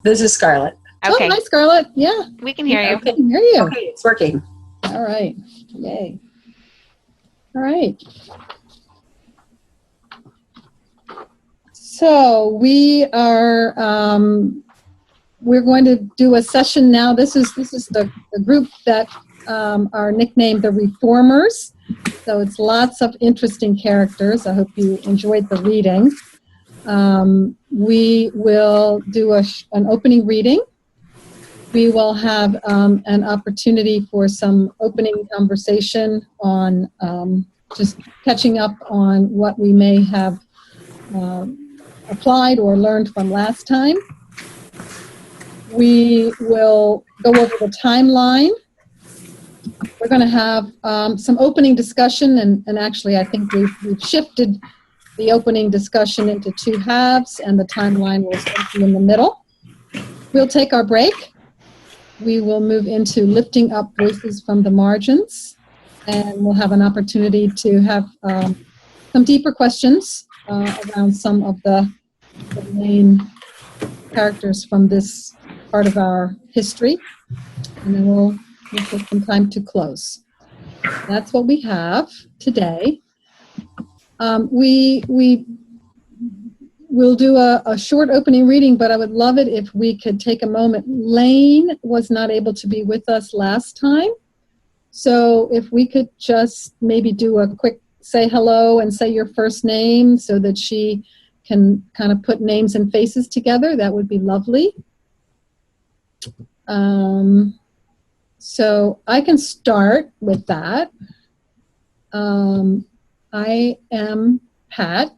This is Scarlett. Okay. Oh, hi, Scarlett. Yeah. We can hear you. I can hear you. Okay, it's working. All right. Yay. All right. So we are, we're going to do a session now. This is the group that are nicknamed the Reformers. So it's lots of interesting characters. I hope you enjoyed the reading. We will do an opening reading. We will have an opportunity for some opening conversation on just catching up on what we may have applied or learned from last time. We will go over the timeline. We're going to have some opening discussion, and actually I think we've shifted the opening discussion into two halves, and the timeline will be in the middle. We'll take our break. We will move into lifting up voices from the margins, and we'll have an opportunity to have some deeper questions around some of the main characters from this part of our history, and then we'll take some time to close. That's what we have today. We'll do a short opening reading, but I would love it if we could take a moment. Lane was not able to be with us last time, so if we could just maybe do a quick say hello and say your first name so that she can kind of put names and faces together, that would be lovely. So I can start with that. I am Pat,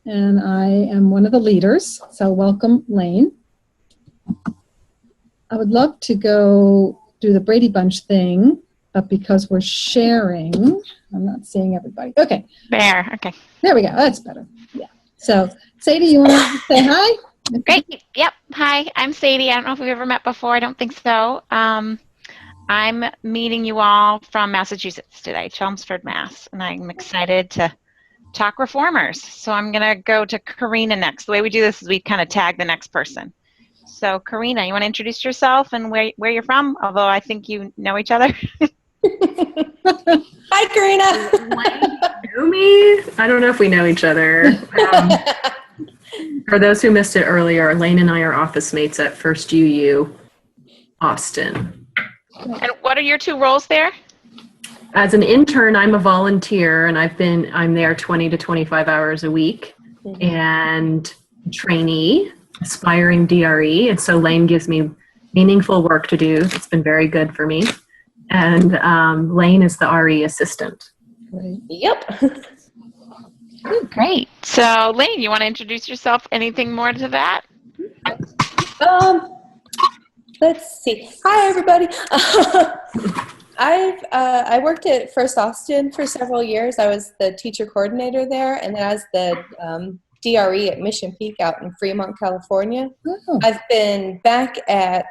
and I am one of the leaders, so welcome, Lane. I would love to go do the Brady Bunch thing, but because we're sharing, I'm not seeing everybody. Okay. There, okay. There we go, that's better. Yeah. So, Sadie, you want to say hi? Great, yep. Hi, I'm Sadie. I don't know if we've ever met before. I don't think so. I'm meeting you all from Massachusetts today, Chelmsford, Mass. And I'm excited to talk reformers. So I'm going to go to Karina next. The way we do this is we kind of tag the next person. So Karina, you want to introduce yourself and where you're from? Although I think you know each other. Hi, Karina. Know me? I don't know if we know each other. For those who missed it earlier, Lane and I are office mates at First UU Austin. And what are your two roles there? As an intern, I'm a volunteer, and I'm there 20 to 25 hours a week. And trainee, aspiring DRE, and so Lane gives me meaningful work to do. It's been very good for me. And Lane is the RE assistant. Yep. Great. So Lane, you want to introduce yourself? Anything more to that? Let's see. Hi, everybody. I worked at First Austin for several years. I was the teacher coordinator there, and then I was the DRE at Mission Peak out in Fremont, California. Oh. I've been back at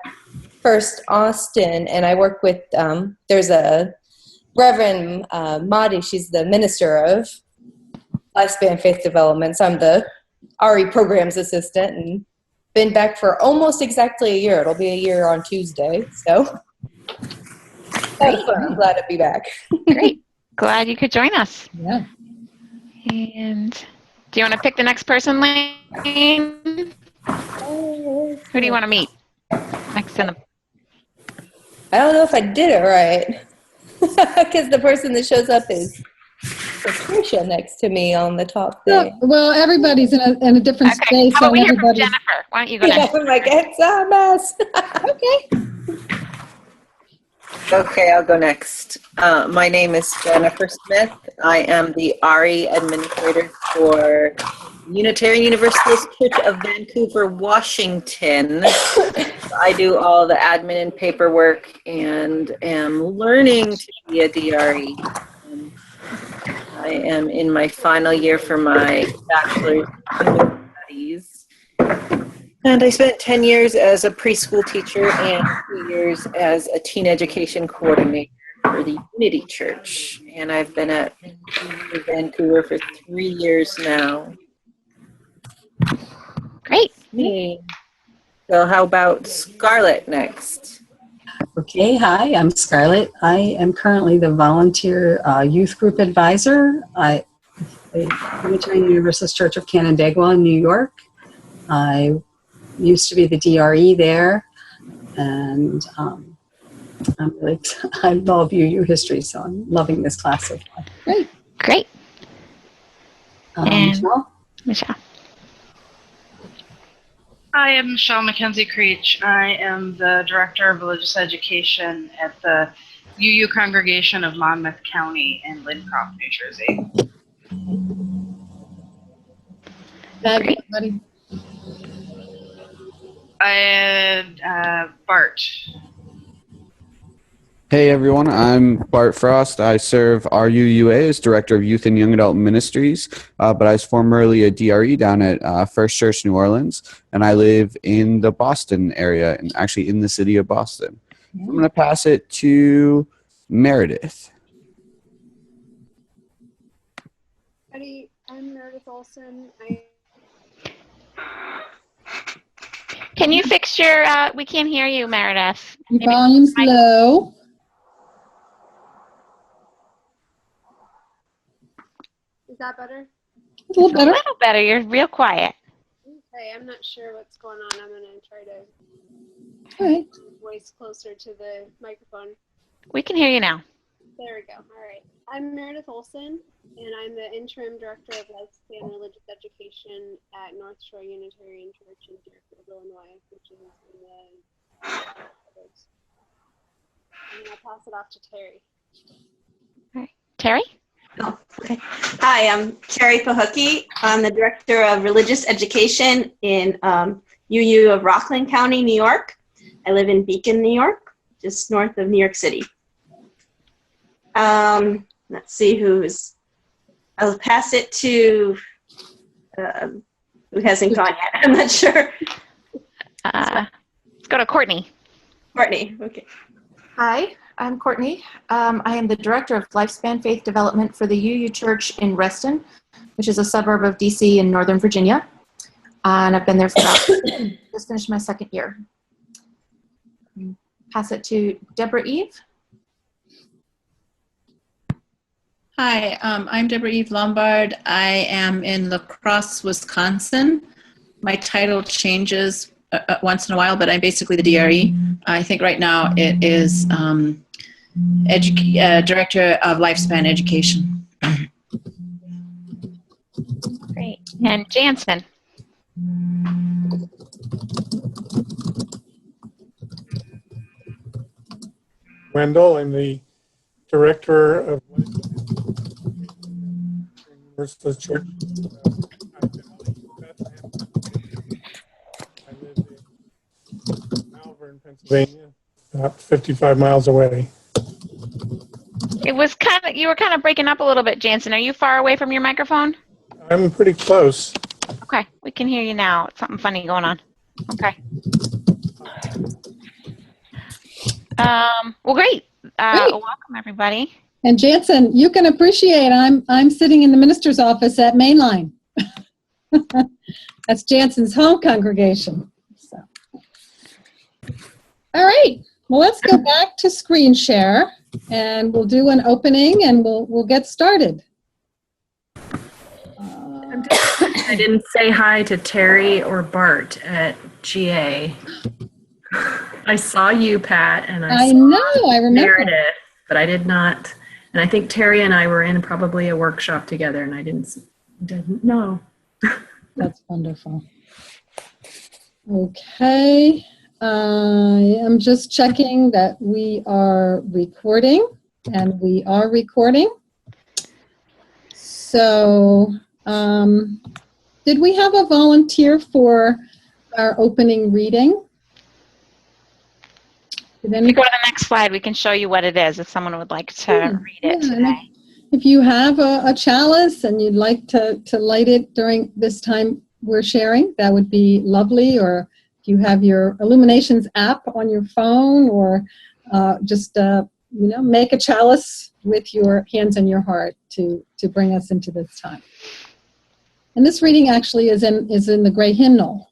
First Austin, and I work with, there's a Reverend Mahdi. She's the minister of Lifespan Faith Development. So I'm the RE programs assistant, and been back for almost exactly a year. It'll be a year on Tuesday, so I'm glad to be back. Great. Glad you could join us. Yeah. And do you want to pick the next person, Lane? Who do you want to meet next in the... I don't know if I did it right, because the person that shows up is Patricia next to me on the top there. Well, everybody's in a different space. How about we hear from everybody's... Jennifer? Why don't you go next? I'm like, it's a mess. Okay. Okay, I'll go next. My name is Jennifer Smith. I am the RE administrator for Unitarian Universalist Church of Vancouver, Washington. I do all the admin and paperwork and am learning to be a DRE. I am in my final year for my bachelor's in studies. And I spent 10 years as a preschool teacher and 2 years as a teen education coordinator for the Unity Church. And I've been at Vancouver for 3 years now. Great. Me. So how about Scarlett next? Okay, hi, I'm Scarlett. I am currently the volunteer youth group advisor at the Unitarian Universalist Church of Canandaigua in New York. I used to be the DRE there, and I love UU history, so I'm loving this class so far. Great. Great. And Michelle? Michelle. Hi, I'm Michelle Mackenzie Creech. I am the Director of Religious Education at the UU Congregation of Monmouth County in Lincroft, New Jersey. Tag everybody. Bart. Hey everyone, I'm Bart Frost. I serve RUUA as Director of Youth and Young Adult Ministries, but I was formerly a DRE down at First Church New Orleans, and I live in the Boston area, and actually in the city of Boston. I'm going to pass it to Meredith. Howdy, I'm Meredith Olson. Can you fix your, we can't hear you, Meredith. Your volume's low. Is that better? A little better. A little better. You're real quiet. Okay, I'm not sure what's going on. I'm going to try to All right. voice closer to the microphone. We can hear you now. There we go. All right. I'm Meredith Olson, and I'm the Interim Director of Lifespan Religious Education at North Shore Unitarian Church in Deerfield, Illinois, which is in the suburbs. And then I'll pass it off to Terry. All right. Terry? Oh, okay. Hi, I'm Terry Pahucki. I'm the Director of Religious Education in UU of Rockland County, New York. I live in Beacon, New York, just north of New York City. Let's see I'll pass it to, who hasn't gone yet, I'm not sure. Let's go to Courtney. Courtney, okay. Hi, I'm Courtney. I am the Director of Lifespan Faith Development for the UU Church in Reston, which is a suburb of DC in Northern Virginia. And I've been there for just finished my second year. Pass it to Deborah Eve. Hi, I'm Deborah Eve Lombard. I am in La Crosse, Wisconsin. My title changes once in a while, but I'm basically the DRE. I think right now it is Director of Lifespan Education. Great. And Jansen. Wendell, I'm the Director of Universalist Church. I live in Malvern, Pennsylvania, about 55 miles away. You were kind of breaking up a little bit, Jansen. Are you far away from your microphone? I'm pretty close. Okay, we can hear you now. It's something funny going on. Okay. Well, great. Welcome, everybody. And Jansen, you can appreciate I'm sitting in the minister's office at Mainline. That's Jansen's home congregation. So. All right. Well, let's go back to screen share, and we'll do an opening, and we'll get started. I didn't say hi to Terry or Bart at GA. I saw you, Pat, and I remember Meredith, but I did not. And I think Terry and I were in probably a workshop together, and I didn't know. That's wonderful. Okay. I am just checking that we are recording, and we are recording. So, did we have a volunteer for our opening reading? If you go to the next slide, we can show you what it is if someone would like to read it today. If you have a chalice and you'd like to light it during this time we're sharing, that would be lovely. Or if you have your Illuminations app on your phone, or just make a chalice with your hands and your heart to bring us into this time. And this reading actually is in the Gray Hymnal.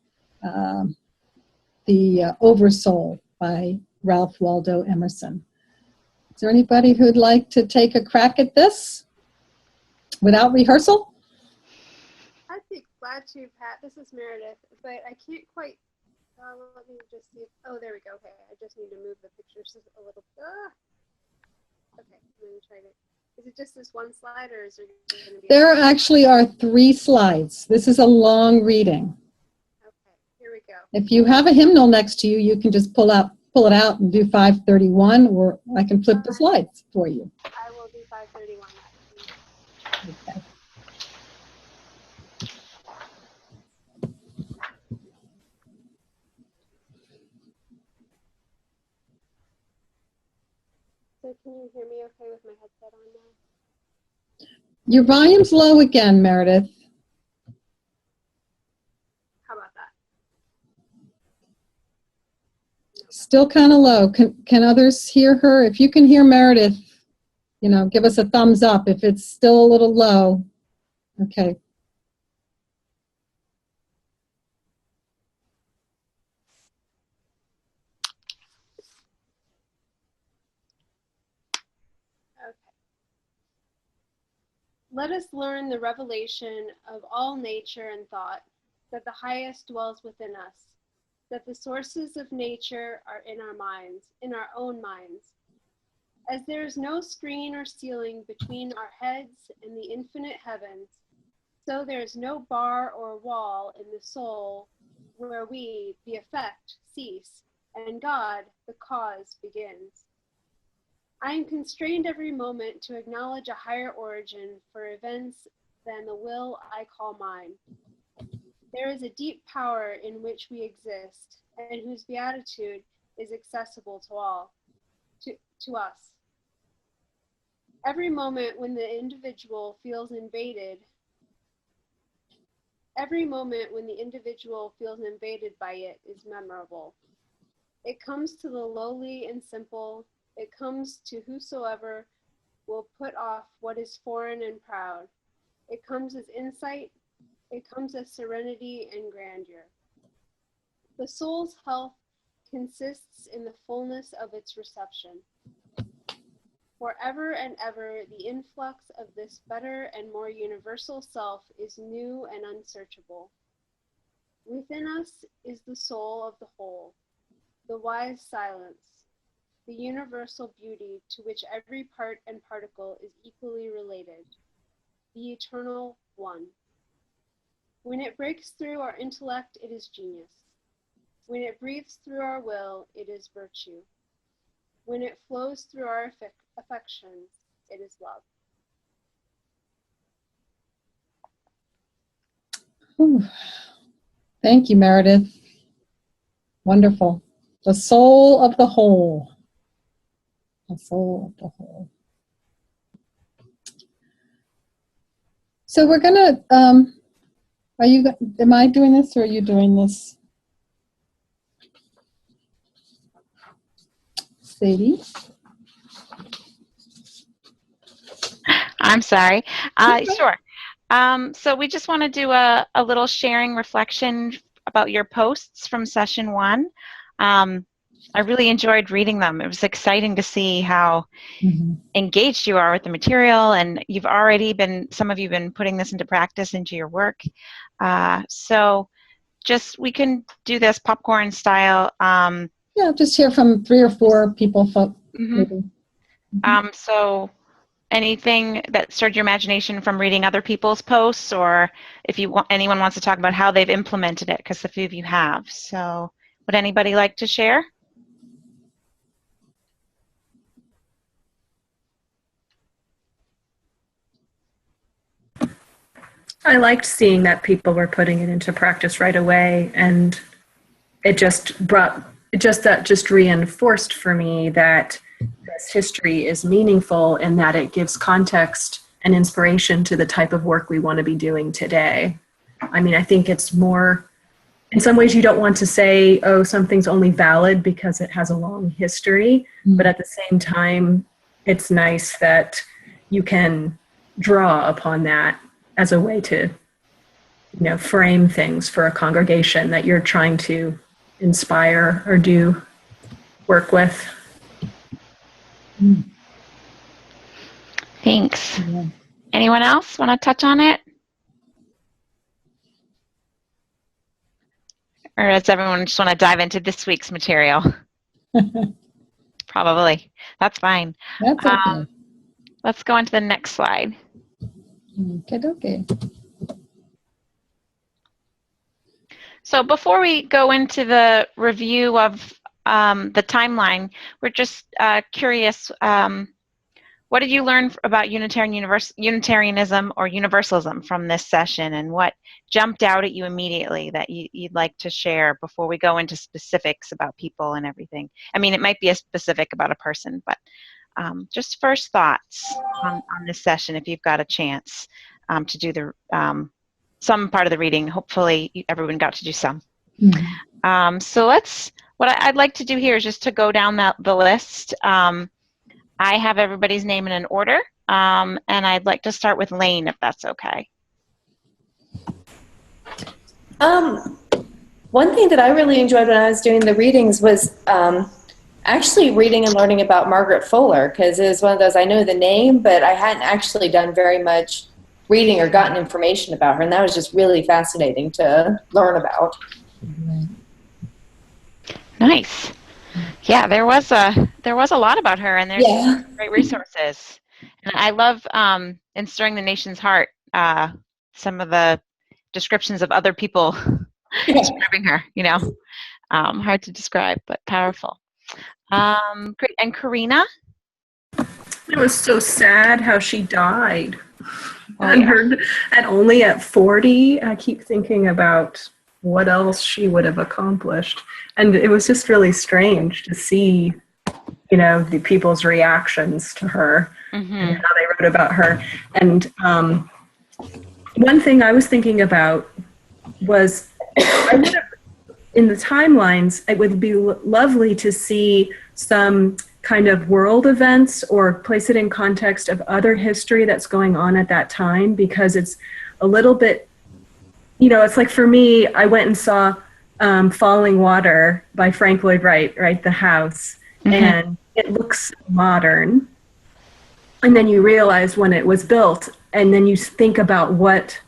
The Oversoul by Ralph Waldo Emerson. Is there anybody who'd like to take a crack at this without rehearsal? I'd be glad to, Pat. This is Meredith, but I can't quite. Let me just see. Oh, there we go. Okay, I just need to move the pictures a little. Okay, I'm going to try to. Is it just this one slide, or is there going to be? There actually are 3 slides. This is a long reading. Okay, here we go. If you have a hymnal next to you, you can just pull it out and do 531, or I can flip the slides for you. I will do 531. Okay. So can you hear me okay with my headset on now? Your volume's low again, Meredith. How about that? Still kind of low. Can others hear her? If you can hear Meredith, give us a thumbs up. If it's still a little low, okay. Let us learn the revelation of all nature and thought, that the highest dwells within us, that the sources of nature are in our minds, in our own minds. As there is no screen or ceiling between our heads and the infinite heavens, so there is no bar or wall in the soul where we, the effect, cease, and God, the cause, begins. I am constrained every moment to acknowledge a higher origin for events than the will I call mine. There is a deep power in which we exist, and whose beatitude is accessible to all, to us. Every moment when the individual feels invaded by it is memorable. It comes to the lowly and simple. It comes to whosoever will put off what is foreign and proud. It comes as insight. It comes as serenity and grandeur. The soul's health consists in the fullness of its reception. Forever and ever, the influx of this better and more universal self is new and unsearchable. Within us is the soul of the whole, the wise silence, the universal beauty to which every part and particle is equally related, the eternal one. When it breaks through our intellect, it is genius. When it breathes through our will, it is virtue. When it flows through our affections, it is love. Whew. Thank you, Meredith. Wonderful. The soul of the whole. The soul of the whole. So we're gonna, am I doing this or are you doing this? Sadie? I'm sorry. Sure. So we just want to do a little sharing reflection about your posts from session 1. I really enjoyed reading them. It was exciting to see how engaged you are with the material, and you've already some of you have been putting this into practice into your work. So just, we can do this popcorn style. Yeah, just hear from 3 or 4 people. Maybe. So anything that stirred your imagination from reading other people's posts, or if anyone wants to talk about how they've implemented it, because a few of you have. So would anybody like to share? I liked seeing that people were putting it into practice right away, and it just reinforced for me that this history is meaningful and that it gives context and inspiration to the type of work we want to be doing today. I mean, I think it's more, in some ways you don't want to say, oh, something's only valid because it has a long history, but at the same time, it's nice that you can draw upon that as a way to, frame things for a congregation that you're trying to inspire or do work with. Thanks. Yeah. Anyone else want to touch on it? Or does everyone just want to dive into this week's material? Probably. That's fine. That's okay. Let's go on to the next slide. Okay. So before we go into the review of the timeline, we're just curious, what did you learn about Unitarianism or Universalism from this session, and what jumped out at you immediately that you'd like to share before we go into specifics about people and everything? I mean, it might be a specific about a person, but just first thoughts on this session if you've got a chance to do the some part of the reading. Hopefully everyone got to do some. So what I'd like to do here is just to go down the list. I have everybody's name in an order, and I'd like to start with Lane, if that's okay. One thing that I really enjoyed when I was doing the readings was actually reading and learning about Margaret Fuller, because it was one of those, I know the name, but I hadn't actually done very much reading or gotten information about her, and that was just really fascinating to learn about. Nice. Yeah, there was a lot about her, and there's great resources. And I love in Stirring the Nation's Heart, some of the descriptions of other people describing her, hard to describe, but powerful. Great. And Karina? It was so sad how she died. And only at 40, I keep thinking about what else she would have accomplished. And it was just really strange to see, the people's reactions to her and how they wrote about her. And one thing I was thinking about was, in the timelines, it would be lovely to see some kind of world events or place it in context of other history that's going on at that time, because it's a little bit, it's like for me, I went and saw Falling Water by Frank Lloyd Wright, right? The house. And it looks modern. And then you realize when it was built, and then you think about what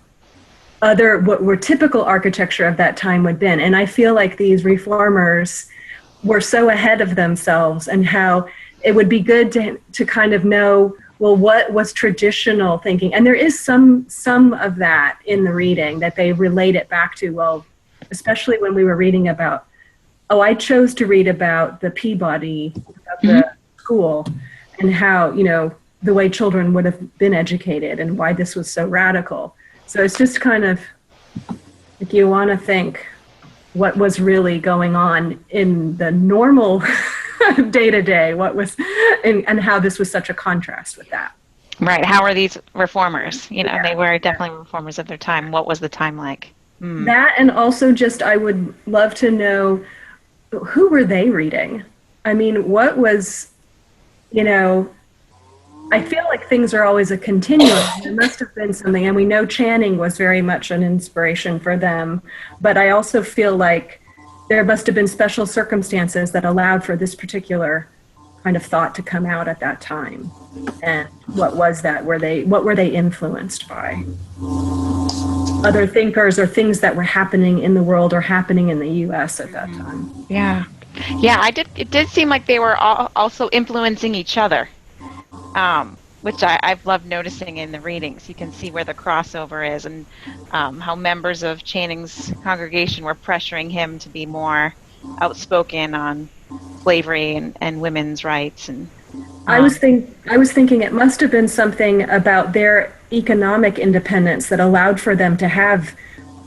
were typical architecture of that time would have been. And I feel like these reformers were so ahead of themselves, and how it would be good to kind of know, well, what was traditional thinking? And there is some of that in the reading that they relate it back to, well, especially when we were reading about, I chose to read about the Peabody, about the school, and how, the way children would have been educated and why this was so radical. So it's just kind of, if you want to think what was really going on in the normal day-to-day, and how this was such a contrast with that. Right. How are these reformers? They were definitely reformers of their time. What was the time like? That, and also just, I would love to know, who were they reading? I mean, what was, I feel like things are always a continuum. There must have been something, and we know Channing was very much an inspiration for them, but I also feel like there must have been special circumstances that allowed for this particular kind of thought to come out at that time. And what was that? What were they influenced by? Other thinkers or things that were happening in the world or happening in the U.S. at that time. Yeah. It did seem like they were also influencing each other. Which I've loved noticing in the readings. You can see where the crossover is, and how members of Channing's congregation were pressuring him to be more outspoken on slavery and women's rights. And I was thinking it must have been something about their economic independence that allowed for them to have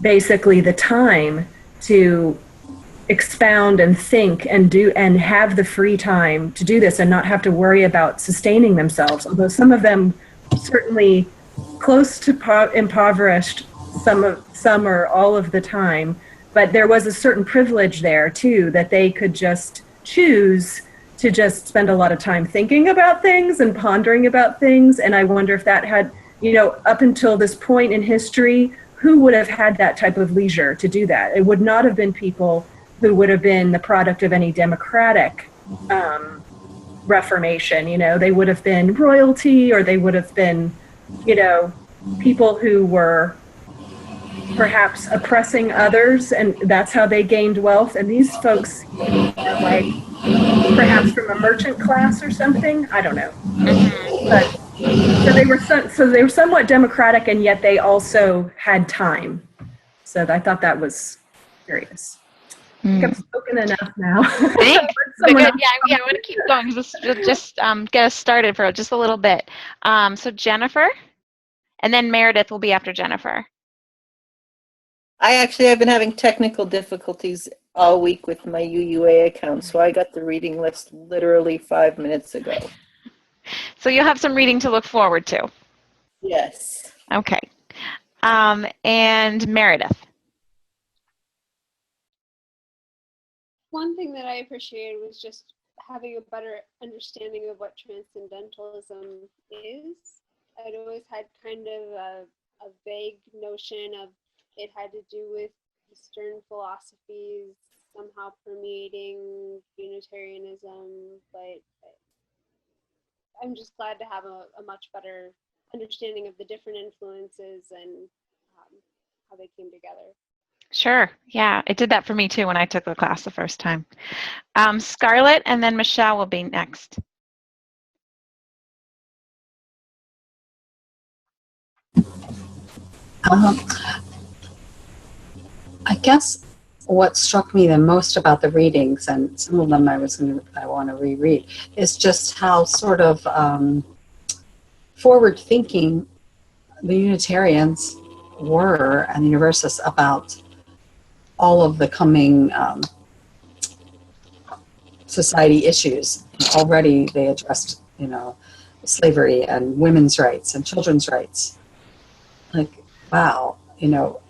basically the time to expound and think and do, and have the free time to do this and not have to worry about sustaining themselves. Although some of them certainly close to impoverished, some or all of the time, but there was a certain privilege there too, that they could just choose to just spend a lot of time thinking about things and pondering about things. And I wonder if that had, up until this point in history, who would have had that type of leisure to do that? It would not have been people who would have been the product of any democratic reformation. You know, they would have been royalty, or they would have been, you know, people who were perhaps oppressing others, and that's how they gained wealth. And these folks are like perhaps from a merchant class or something. I don't know. But so they were somewhat democratic, and yet they also had time. So I thought that was curious. I think I've spoken enough now. Thanks. Good. Yeah, I want to keep going. Just get us started for just a little bit. So Jennifer, and then Meredith will be after Jennifer. I've been having technical difficulties all week with my UUA account, so I got the reading list literally 5 minutes ago. So you'll have some reading to look forward to. Yes. Okay. And Meredith. One thing that I appreciated was just having a better understanding of what transcendentalism is. I'd always had kind of a vague notion of it had to do with Eastern philosophies somehow permeating Unitarianism, but I'm just glad to have a much better understanding of the different influences and how they came together. Sure. Yeah, it did that for me too when I took the class the first time. Scarlett, and then Michelle will be next. I guess what struck me the most about the readings, and some of them I want to reread, is just how sort of forward-thinking the Unitarians were and the Universalists about all of the coming society issues. Already they addressed, you know, slavery and women's rights and children's rights. Like, wow, you know,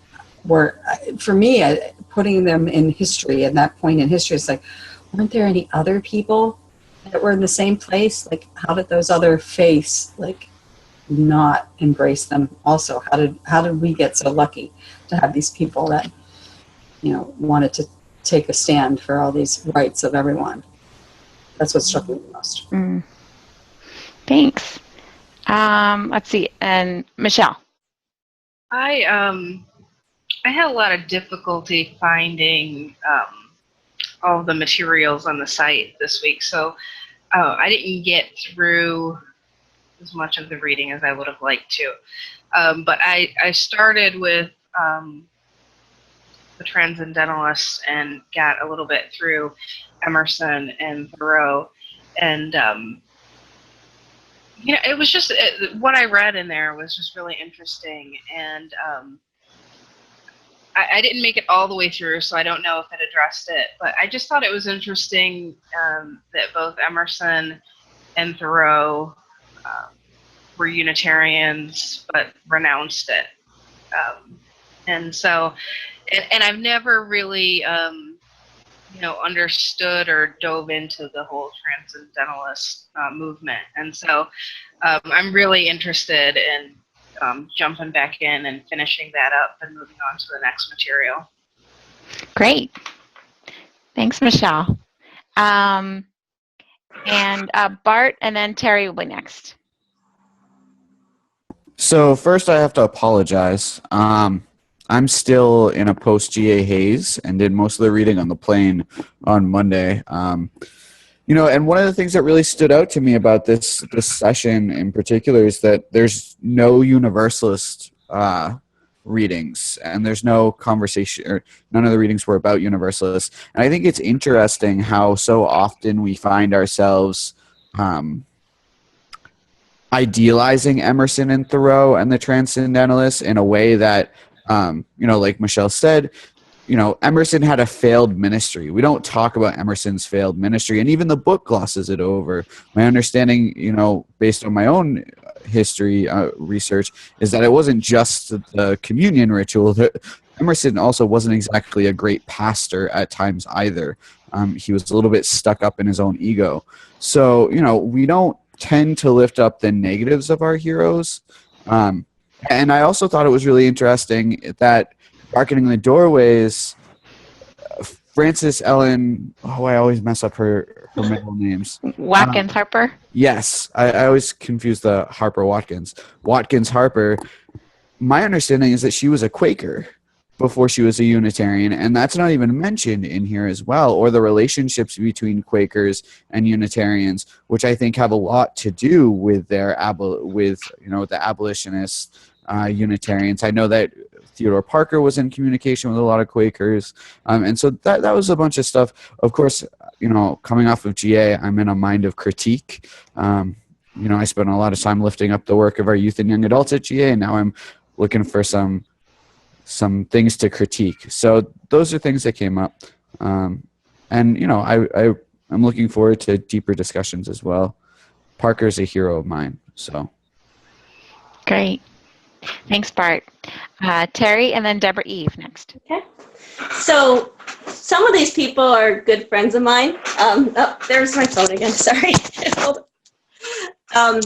for me, putting them in history, at that point in history, it's like, weren't there any other people that were in the same place? Like, how did those other faiths, like, not embrace them also? How did we get so lucky to have these people that, you know, wanted to take a stand for all these rights of everyone? That's what struck me the most. Thanks. Let's see, and Michelle. I had a lot of difficulty finding all the materials on the site this week, so I didn't get through as much of the reading as I would have liked to. But I started with the Transcendentalists and got a little bit through Emerson and Thoreau, and you know, it was just what I read in there was just really interesting, and I didn't make it all the way through, so I don't know if it addressed it, but I just thought it was interesting that both Emerson and Thoreau were Unitarians, but renounced it. And so, and I've never really, you know, understood or dove into the whole transcendentalist movement. And so I'm really interested in jumping back in and finishing that up and moving on to the next material. Great. Thanks, Michelle. And Bart, and then Terry will be next. So first I have to apologize. I'm still in a post-GA haze and did most of the reading on the plane on Monday. You know, and one of the things that really stood out to me about this session in particular is that there's no Universalist readings, and there's no conversation, or none of the readings were about Universalists. And I think it's interesting how so often we find ourselves idealizing Emerson and Thoreau and the Transcendentalists in a way that, you know, like Michelle said, you know, Emerson had a failed ministry. We don't talk about Emerson's failed ministry, and even the book glosses it over. My understanding, you know, based on my own history research, is that it wasn't just the communion ritual. That Emerson also wasn't exactly a great pastor at times either. He was a little bit stuck up in his own ego. So, you know, we don't tend to lift up the negatives of our heroes. And I also thought it was really interesting that Darkening the Doorways Frances Ellen, oh, I always mess up her middle names. Watkins Harper? Yes, I always confuse the Harper Watkins. Watkins Harper, my understanding is that she was a Quaker before she was a Unitarian, and that's not even mentioned in here as well, or the relationships between Quakers and Unitarians, which I think have a lot to do with their the abolitionist Unitarians. I know that Theodore Parker was in communication with a lot of Quakers, and so that was a bunch of stuff. Of course, coming off of GA, I'm in a mind of critique. I spent a lot of time lifting up the work of our youth and young adults at GA, and now I'm looking for some things to critique. So those are things that came up. I'm looking forward to deeper discussions as well. Parker's a hero of mine, so. Great. Thanks, Bart. Terry, and then Deborah Eve next. Okay. So some of these people are good friends of mine. There's my phone again. Sorry. Hold on.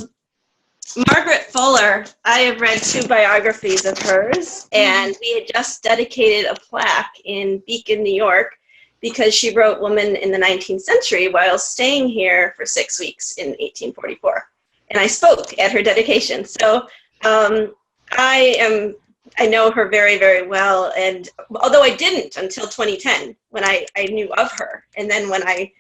Margaret Fuller, I have read 2 biographies of hers, and we had just dedicated a plaque in Beacon, New York, because she wrote Woman in the 19th Century while staying here for 6 weeks in 1844. And I spoke at her dedication. So I know her very, very well, and although I didn't until 2010 when I knew of her, and then when I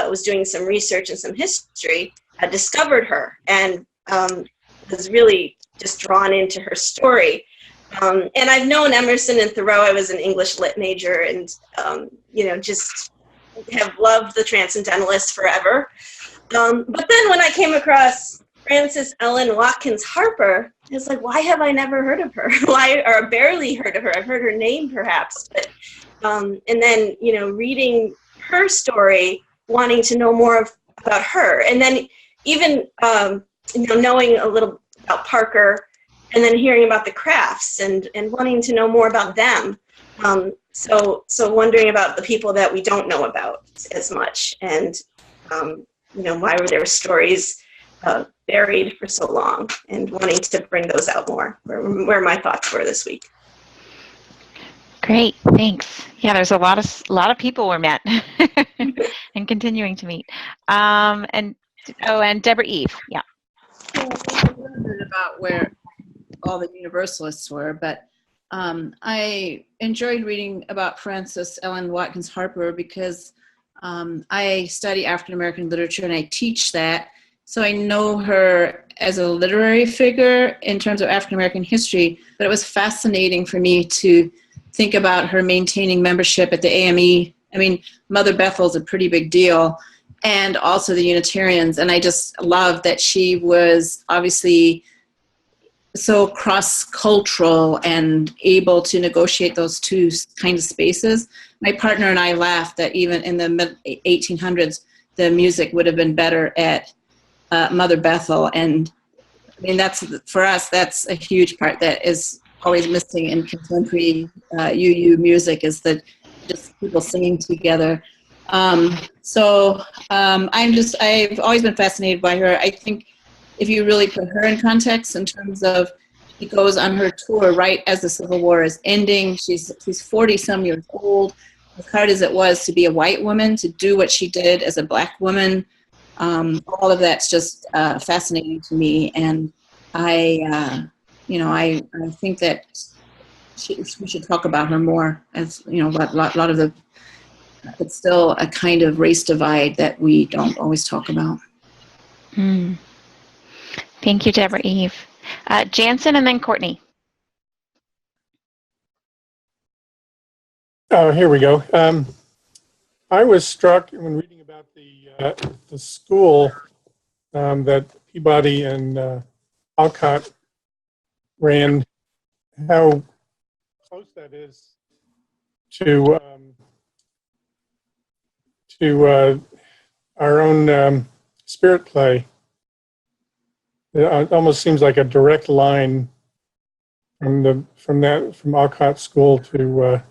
was doing some research and some history, I discovered her and was really just drawn into her story. And I've known Emerson and Thoreau. I was an English lit major, and just have loved the Transcendentalists forever. But then when I came across Frances Ellen Watkins Harper, I was like, why have I never heard of her? Or barely heard of her? I've heard her name perhaps, but and then reading her story, wanting to know more about her, and then even knowing a little about Parker, and then hearing about the Crafts and wanting to know more about them. So wondering about the people that we don't know about as much, and why were their stories buried for so long, and wanting to bring those out more. Where my thoughts were this week. Great, thanks. Yeah, there's a lot of people we're met and continuing to meet. And Deborah Eve, yeah. A little bit about where all the Universalists were, but I enjoyed reading about Frances Ellen Watkins Harper because I study African American literature and I teach that. So I know her as a literary figure in terms of African American history, but it was fascinating for me to think about her maintaining membership at the AME. I mean, Mother Bethel's a pretty big deal, and also the Unitarians. And I just love that she was obviously so cross-cultural and able to negotiate those two kinds of spaces. My partner and I laughed that even in the mid-1800s, the music would have been better at Mother Bethel. And I mean, for us, that's a huge part that is always missing in contemporary UU music, is that just people singing together. I've always been fascinated by her. I think if you really put her in context in terms of, she goes on her tour right as the Civil War is ending. She's 40-some years old. As hard as it was to be a white woman, to do what she did as a black woman, all of that's just fascinating to me. And I think that we should talk about her more. As a lot of the, it's still a kind of race divide that we don't always talk about. Mm. Thank you, Deborah Eve. Jansen and then Courtney. Here we go. I was struck when reading about the school that Peabody and Alcott ran, how close that is to our own spirit play. It almost seems like a direct line from Alcott School to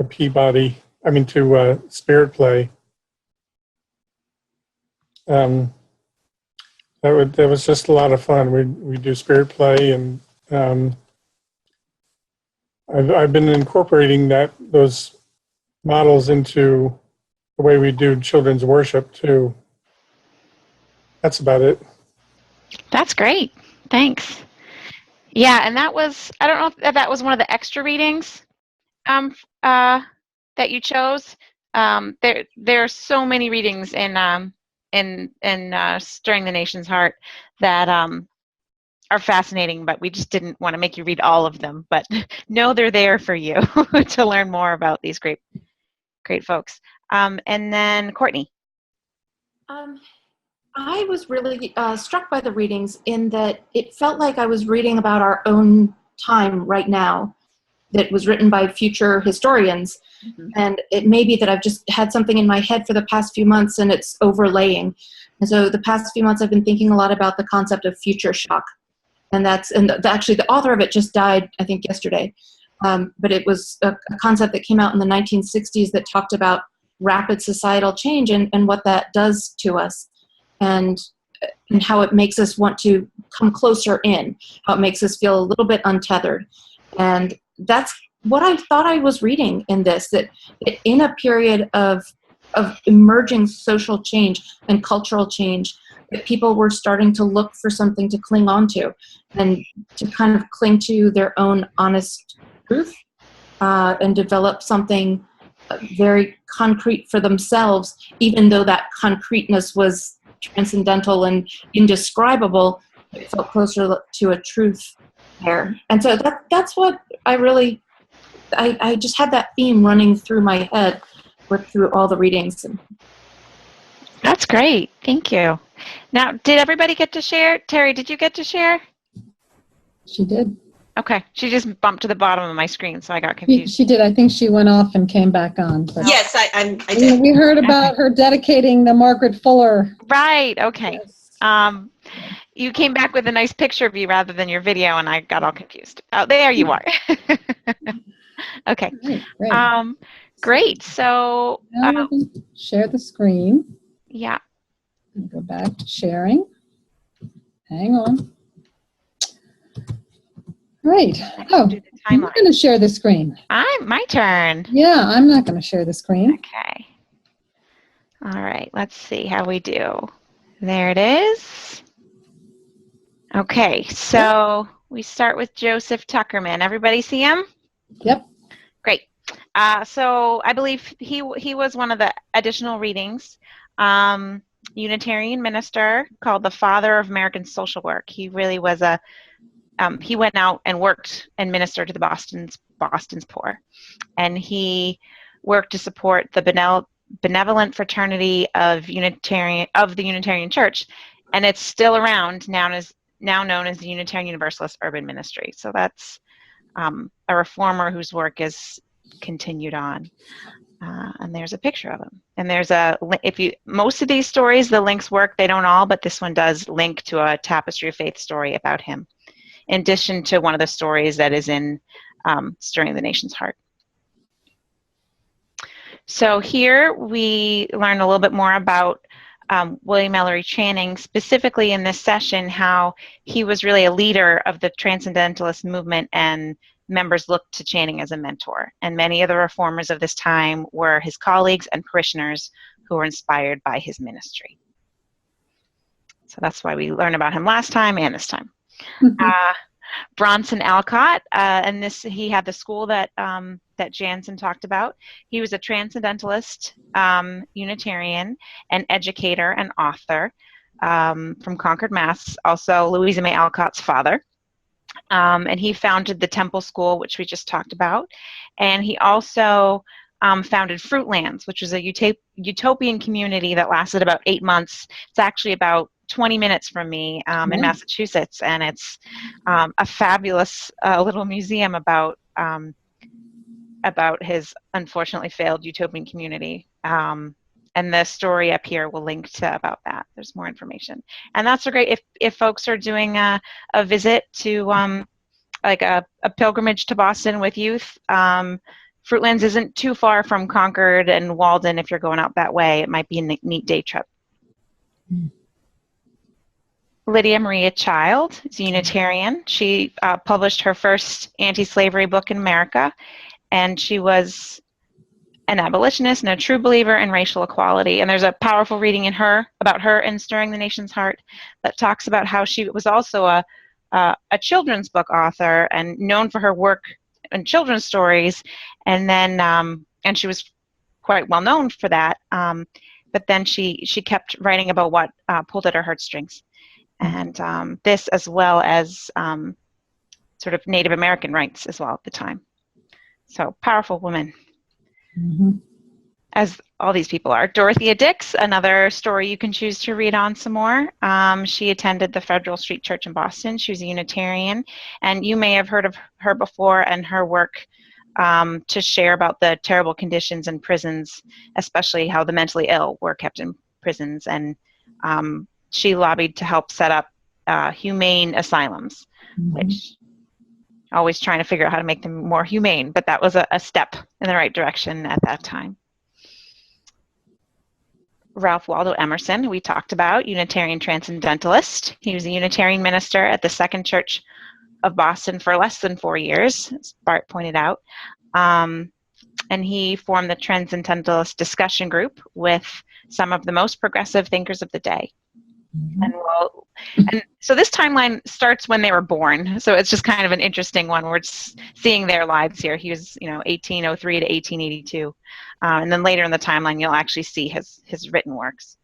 Peabody. I mean to Spirit Play. That was just a lot of fun. We do Spirit Play, and I've been incorporating those models into the way we do children's worship too. That's about it. That's great. Thanks. Yeah, and that was, I don't know if that was one of the extra readings that you chose. There are so many readings in Stirring the Nation's Heart that are fascinating, but we just didn't want to make you read all of them. But know they're there for you to learn more about these great folks. And then Courtney. I was really struck by the readings in that it felt like I was reading about our own time right now that was written by future historians. Mm-hmm. And it may be that I've just had something in my head for the past few months and it's overlaying. And so the past few months I've been thinking a lot about the concept of future shock. And actually the author of it just died, I think, yesterday. But it was a concept that came out in the 1960s that talked about rapid societal change and what that does to us. And how it makes us want to come closer in, how it makes us feel a little bit untethered. And that's what I thought I was reading in this, that in a period of emerging social change and cultural change, that people were starting to look for something to cling on to and to kind of cling to their own honest truth and develop something very concrete for themselves, even though that concreteness was transcendental and indescribable. It felt closer to a truth there. And so that's what I just had that theme running through my head through all the readings. That's great. Thank you. Now, did everybody get to share? Terry, did you get to share? She did. Okay. She just bumped to the bottom of my screen, so I got confused. She did. I think she went off and came back on. But yes, I did. We heard about her dedicating the Margaret Fuller. Right. Okay. Yes. You came back with a nice picture of you rather than your video, and I got all confused. Oh, there you are. Okay. Great. Great. So now we can share the screen. Yeah. And go back to sharing. Hang on. Right. Oh, I'm going to share the screen. My turn. Yeah, I'm not going to share the screen. Okay. All right. Let's see how we do. There it is. Okay. So we start with Joseph Tuckerman. Everybody see him? Yep. Great. So I believe he was one of the additional readings. Unitarian minister called the father of American social work. He really was he went out and worked and ministered to the Boston's poor, and he worked to support the benevolent fraternity of the Unitarian Church, and it's still around now known as the Unitarian Universalist Urban Ministry. So that's a reformer whose work is continued on. And there's a picture of him. And there's most of these stories, the links work, they don't all, but this one does link to a Tapestry of Faith story about him, in addition to one of the stories that is in Stirring the Nation's Heart. So here we learn a little bit more about William Ellery Channing, specifically in this session, how he was really a leader of the Transcendentalist movement, and members looked to Channing as a mentor. And many of the reformers of this time were his colleagues and parishioners who were inspired by his ministry. So that's why we learned about him last time and this time. Bronson Alcott, and he had the school that Jansen talked about. He was a Transcendentalist, Unitarian, an educator and author from Concord, Mass. Also Louisa May Alcott's father. And he founded the Temple School, which we just talked about. And he also founded Fruitlands, which was a utopian community that lasted about 8 months. It's actually about 20 minutes from me in Massachusetts, and it's a fabulous little museum about his unfortunately failed utopian community. And the story up here will link to about that. There's more information, and that's so great if folks are doing a visit to like a pilgrimage to Boston with youth. Fruitlands isn't too far from Concord and Walden. If you're going out that way, it might be a neat day trip. Lydia Maria Child is a Unitarian. She published her first anti-slavery book in America, and she was an abolitionist and a true believer in racial equality. And there's a powerful reading in her about her in Stirring the Nation's Heart that talks about how she was also a children's book author and known for her work in children's stories. And then, and she was quite well known for that. But then she kept writing about what pulled at her heartstrings. And this, as well as sort of Native American rights as well at the time. So powerful woman. Mm-hmm. As all these people are. Dorothea Dix, another story you can choose to read on some more. She attended the Federal Street Church in Boston. She was a Unitarian, and you may have heard of her before and her work to share about the terrible conditions in prisons, especially how the mentally ill were kept in prisons. And she lobbied to help set up humane asylums, which always trying to figure out how to make them more humane, but that was a step in the right direction at that time. Ralph Waldo Emerson, who we talked about, Unitarian Transcendentalist. He was a Unitarian minister at the Second Church of Boston for less than 4 years, as Bart pointed out. And he formed the Transcendentalist discussion group with some of the most progressive thinkers of the day. And so this timeline starts when they were born. So it's just kind of an interesting one. We're just seeing their lives here. He was, 1803 to 1882. And then later in the timeline, you'll actually see his written works.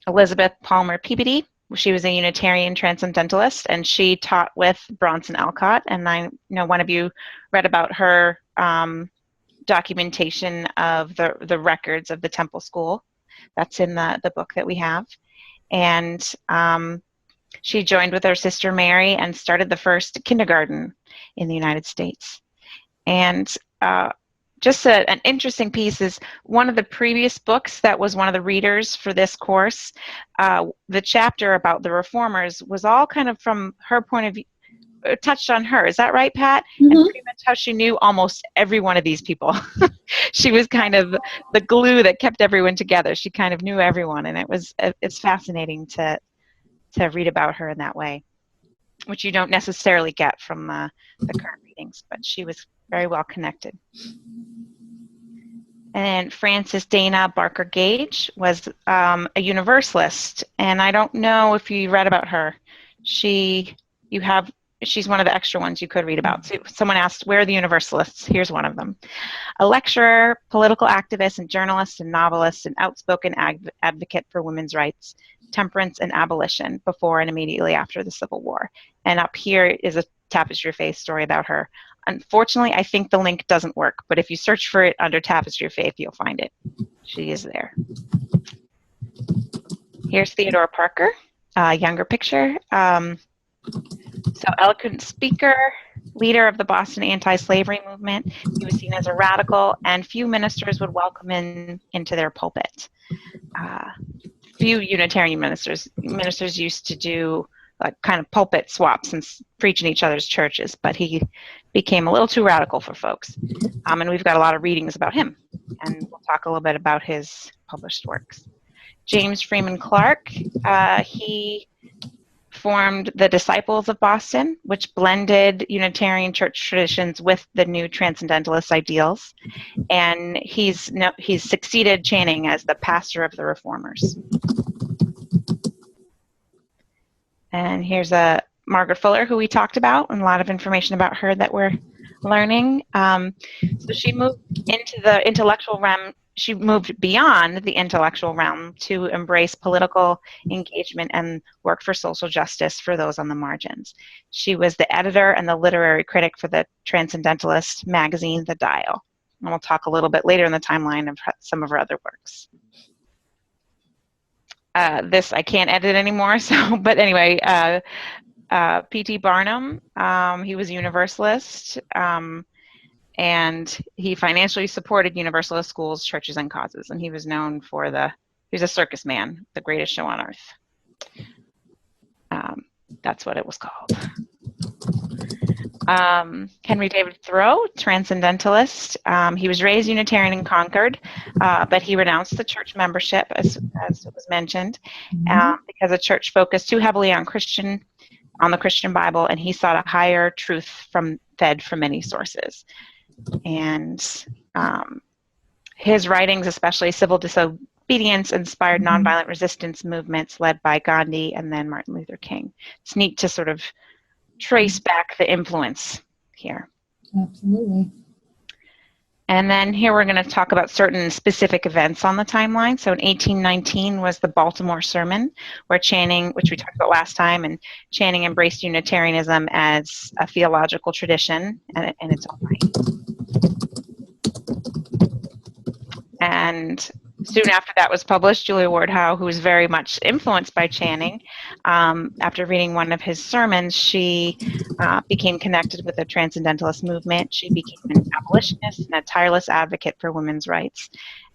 Elizabeth Palmer Peabody, she was a Unitarian Transcendentalist, and she taught with Bronson Alcott. And I know one of you read about her documentation of the records of the Temple School. That's in the book that we have. And she joined with her sister Mary and started the first kindergarten in the United States. And just an interesting piece is one of the previous books that was one of the readers for this course, the chapter about the reformers was all kind of from her point of view, touched on her. Is that right, Pat? Mm-hmm. And pretty much how she knew almost every one of these people. She was kind of the glue that kept everyone together. She kind of knew everyone, and it's fascinating to read about her in that way, which you don't necessarily get from the current readings, but she was very well connected. And Frances Dana Barker Gage was a Universalist, and I don't know if you read about her. She's one of the extra ones you could read about. So someone asked, where are the Universalists? Here's one of them. A lecturer, political activist, and journalist, and novelist, and outspoken advocate for women's rights, temperance, and abolition before and immediately after the Civil War. And up here is a Tapestry of Faith story about her. Unfortunately, I think the link doesn't work, but if you search for it under Tapestry of Faith, you'll find it. She is there. Here's Theodore Parker, a younger picture. So eloquent speaker, leader of the Boston anti-slavery movement. He was seen as a radical, and few ministers would welcome him into their pulpit. Few Unitarian ministers used to do kind of pulpit swaps and preach in each other's churches, but he became a little too radical for folks. And we've got a lot of readings about him, and we'll talk a little bit about his published works. James Freeman Clarke, he formed the Disciples of Boston, which blended Unitarian church traditions with the new Transcendentalist ideals. And he's succeeded Channing as the pastor of the Reformers. And here's Margaret Fuller, who we talked about, and a lot of information about her that we're learning. So she moved into the intellectual realm. She moved beyond the intellectual realm to embrace political engagement and work for social justice for those on the margins. She was the editor and the literary critic for the Transcendentalist magazine, The Dial. And we'll talk a little bit later in the timeline of some of her other works. This I can't edit anymore, but anyway, P.T. Barnum, he was a Universalist. And he financially supported Universalist schools, churches, and causes. And he was known for he was a circus man, the greatest show on earth. That's what it was called. Henry David Thoreau, Transcendentalist. He was raised Unitarian in Concord, but he renounced the church membership, as it was mentioned, because the church focused too heavily on the Christian Bible, and he sought a higher truth fed from many sources. And his writings, especially Civil Disobedience, inspired nonviolent resistance movements led by Gandhi and then Martin Luther King. It's neat to sort of trace back the influence here. Absolutely. And then here we're going to talk about certain specific events on the timeline. So in 1819 was the Baltimore Sermon, where Channing, which we talked about last time, and Channing embraced Unitarianism as a theological tradition and its own right. And soon after that was published, Julia Ward Howe, who was very much influenced by Channing, after reading one of his sermons, she became connected with the Transcendentalist movement. She became an abolitionist and a tireless advocate for women's rights.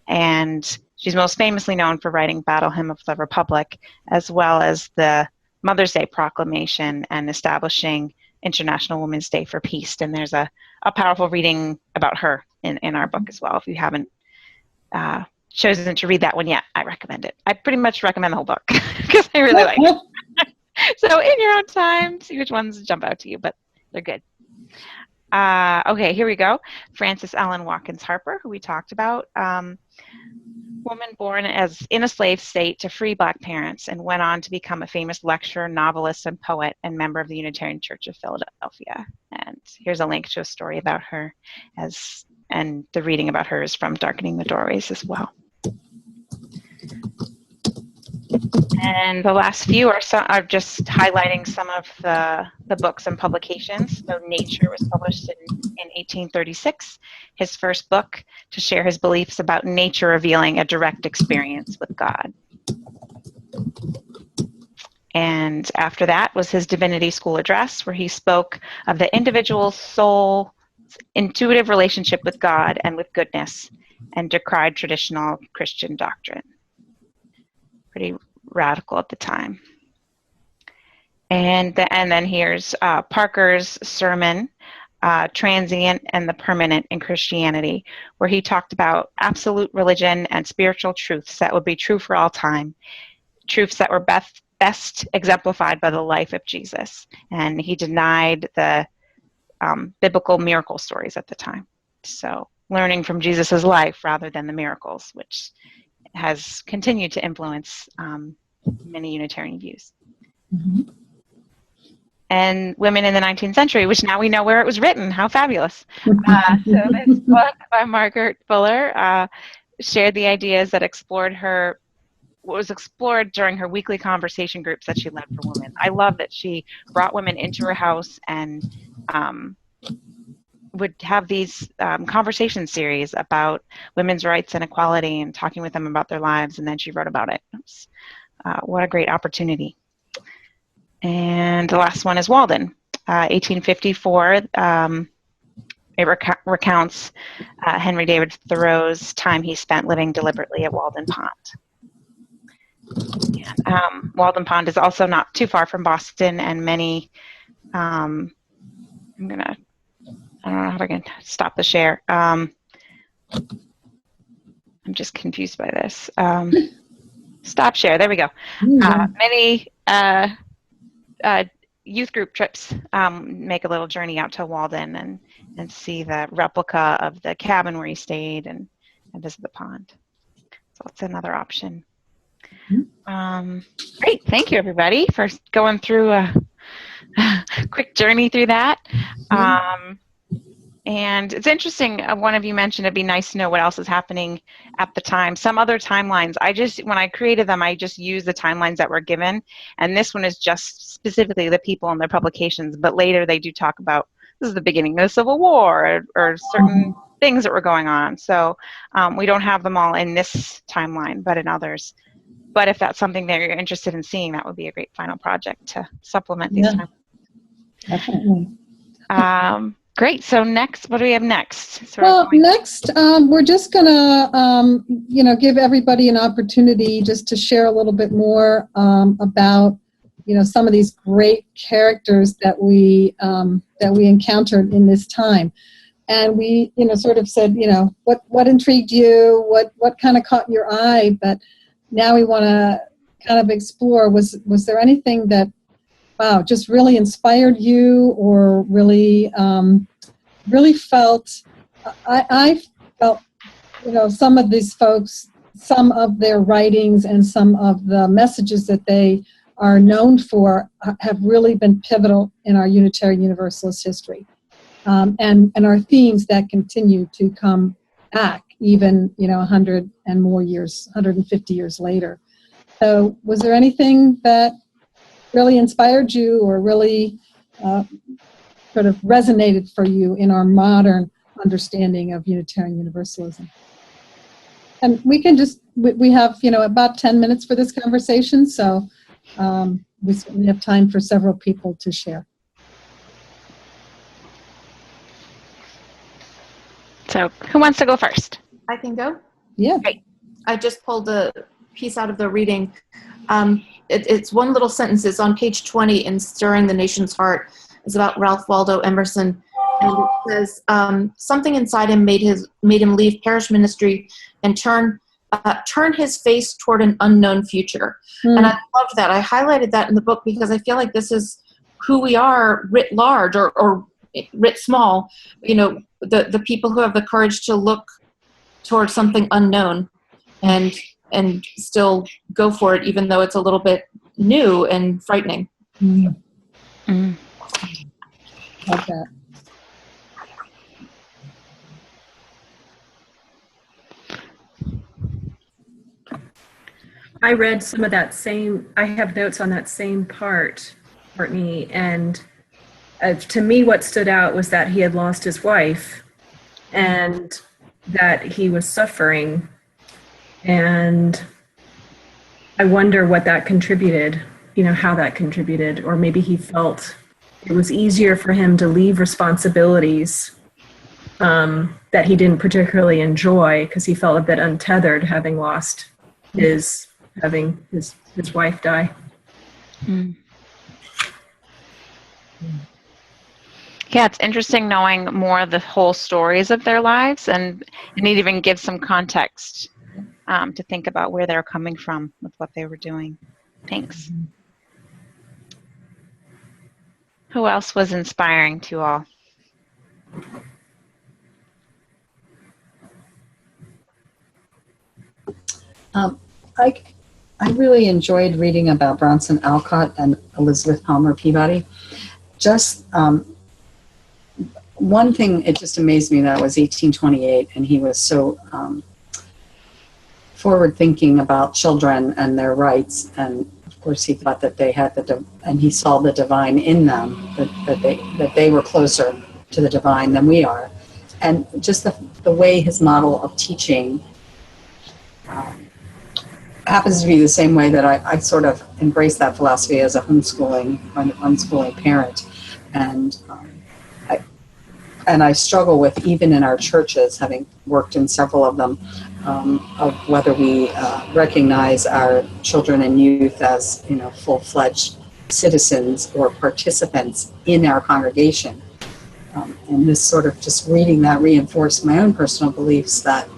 And she's most famously known for writing Battle Hymn of the Republic, as well as the Mother's Day Proclamation and establishing International Women's Day for Peace. And there's a powerful reading about her in our book as well. If you haven't chosen to read that one yet, I recommend it. I pretty much recommend the whole book because I really like it. So in your own time, see which ones jump out to you, but they're good. Okay, here we go. Frances Ellen Watkins Harper, who we talked about. Woman born as in a slave state to free Black parents and went on to become a famous lecturer, novelist, and poet and member of the Unitarian Church of Philadelphia. And here's a link to a story about her, and the reading about her is from Darkening the Doorways as well. And the last few are just highlighting some of the books and publications. So Nature was published in 1836, his first book to share his beliefs about nature revealing a direct experience with God. And after that was his Divinity School address, where he spoke of the individual soul's intuitive relationship with God and with goodness, and decried traditional Christian doctrine. Pretty radical at the time. And then here's Parker's sermon, Transient and the Permanent in Christianity, where he talked about absolute religion and spiritual truths that would be true for all time, truths that were best exemplified by the life of Jesus. And he denied the biblical miracle stories at the time. So learning from Jesus's life rather than the miracles, which has continued to influence many Unitarian views. Mm-hmm. And Women in the 19th Century, which now we know where it was written. How fabulous. So this book by Margaret Fuller shared the ideas that was explored during her weekly conversation groups that she led for women. I love that she brought women into her house and would have these conversation series about women's rights and equality and talking with them about their lives, and then she wrote about it. What a great opportunity. And the last one is Walden, 1854. It recounts Henry David Thoreau's time he spent living deliberately at Walden Pond. And, Walden Pond is also not too far from Boston, and many, I don't know if I can stop the share. I'm just confused by this. Stop share, there we go. Many youth group trips make a little journey out to Walden and see the replica of the cabin where he stayed and visit the pond. So it's another option. Great, thank you everybody for going through a quick journey through that. And it's interesting, one of you mentioned it'd be nice to know what else is happening at the time. Some other timelines, when I created them, I just used the timelines that were given. And this one is just specifically the people and their publications. But later they do talk about, this is the beginning of the Civil War or certain things that were going on. So we don't have them all in this timeline, but in others. But if that's something that you're interested in seeing, that would be a great final project to supplement these timelines. Definitely. Great. So next, what do we have next? Next, we're just going to, give everybody an opportunity just to share a little bit more about, some of these great characters that we encountered in this time. And we, sort of said, what intrigued you? What kind of caught your eye? But now we want to kind of explore, was there anything that, wow, just really inspired you or really felt I felt, some of these folks, some of their writings and some of the messages that they are known for have really been pivotal in our Unitarian Universalist history, and are themes that continue to come back even 100 and more years, 150 years later. So was there anything that really inspired you or really sort of resonated for you in our modern understanding of Unitarian Universalism? And we can we have, about 10 minutes for this conversation, so we certainly have time for several people to share. So who wants to go first? I can go. Yeah. Great. I just pulled a piece out of the reading. It's one little sentence. It's on page 20 in Stirring the Nation's Heart. It's about Ralph Waldo Emerson. And it says, something inside him made him leave parish ministry and turn his face toward an unknown future. And I loved that. I highlighted that in the book because I feel like this is who we are writ large or writ small, the people who have the courage to look towards something unknown and still go for it, even though it's a little bit new and frightening. Mm. Mm. Love that. I read some of that same, I have notes on that same part, Courtney, and to me what stood out was that he had lost his wife and that he was suffering, and I wonder what that contributed, how that contributed, or maybe he felt it was easier for him to leave responsibilities that he didn't particularly enjoy because he felt a bit untethered having lost his wife die. Mm. Yeah, it's interesting knowing more of the whole stories of their lives, and it even gives some context to think about where they're coming from with what they were doing. Thanks. Who else was inspiring to all? I really enjoyed reading about Bronson Alcott and Elizabeth Palmer Peabody. Just one thing, it just amazed me that it was 1828, and he was so forward-thinking about children and their rights, and of course he thought that they had and he saw the divine in them, that they were closer to the divine than we are, and just the way his model of teaching happens to be the same way that I sort of embrace that philosophy as a unschooling parent, and I struggle with, even in our churches, having worked in several of them, of whether we recognize our children and youth as full-fledged citizens or participants in our congregation. And this sort of just reading that reinforced my own personal beliefs that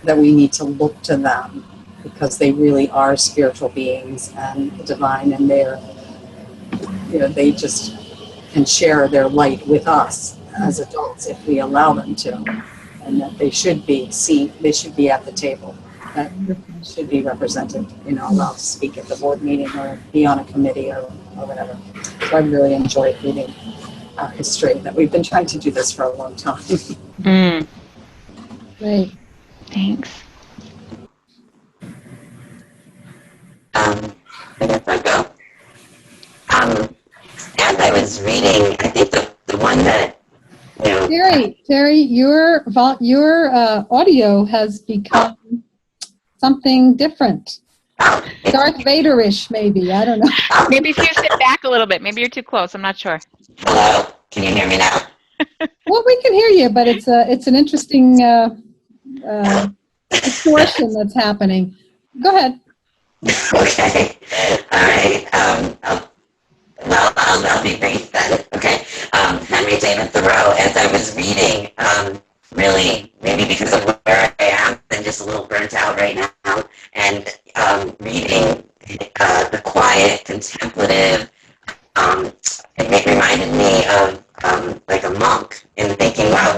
we need to look to them because they really are spiritual beings and the divine, and they just can share their light with us as adults if we allow them to, and that they should be at the table, that should be represented, allowed to speak at the board meeting or be on a committee or whatever. So I really enjoyed reading our history, that we've been trying to do this for a long time. Mm. Great. Thanks. I guess I'll go. As I was reading, I think the one that, Terry, your audio has become something different. Darth Vader-ish, maybe. I don't know. Maybe if you sit back a little bit. Maybe you're too close. I'm not sure. Hello? Can you hear me now? Well, we can hear you, but it's an interesting distortion that's happening. Go ahead. Okay. All right. I'll be brief then. Okay. Henry David Thoreau, as I was reading, really, maybe because of where I am, I'm just a little burnt out right now, and reading the quiet, contemplative, it reminded me of like a monk, and thinking, wow,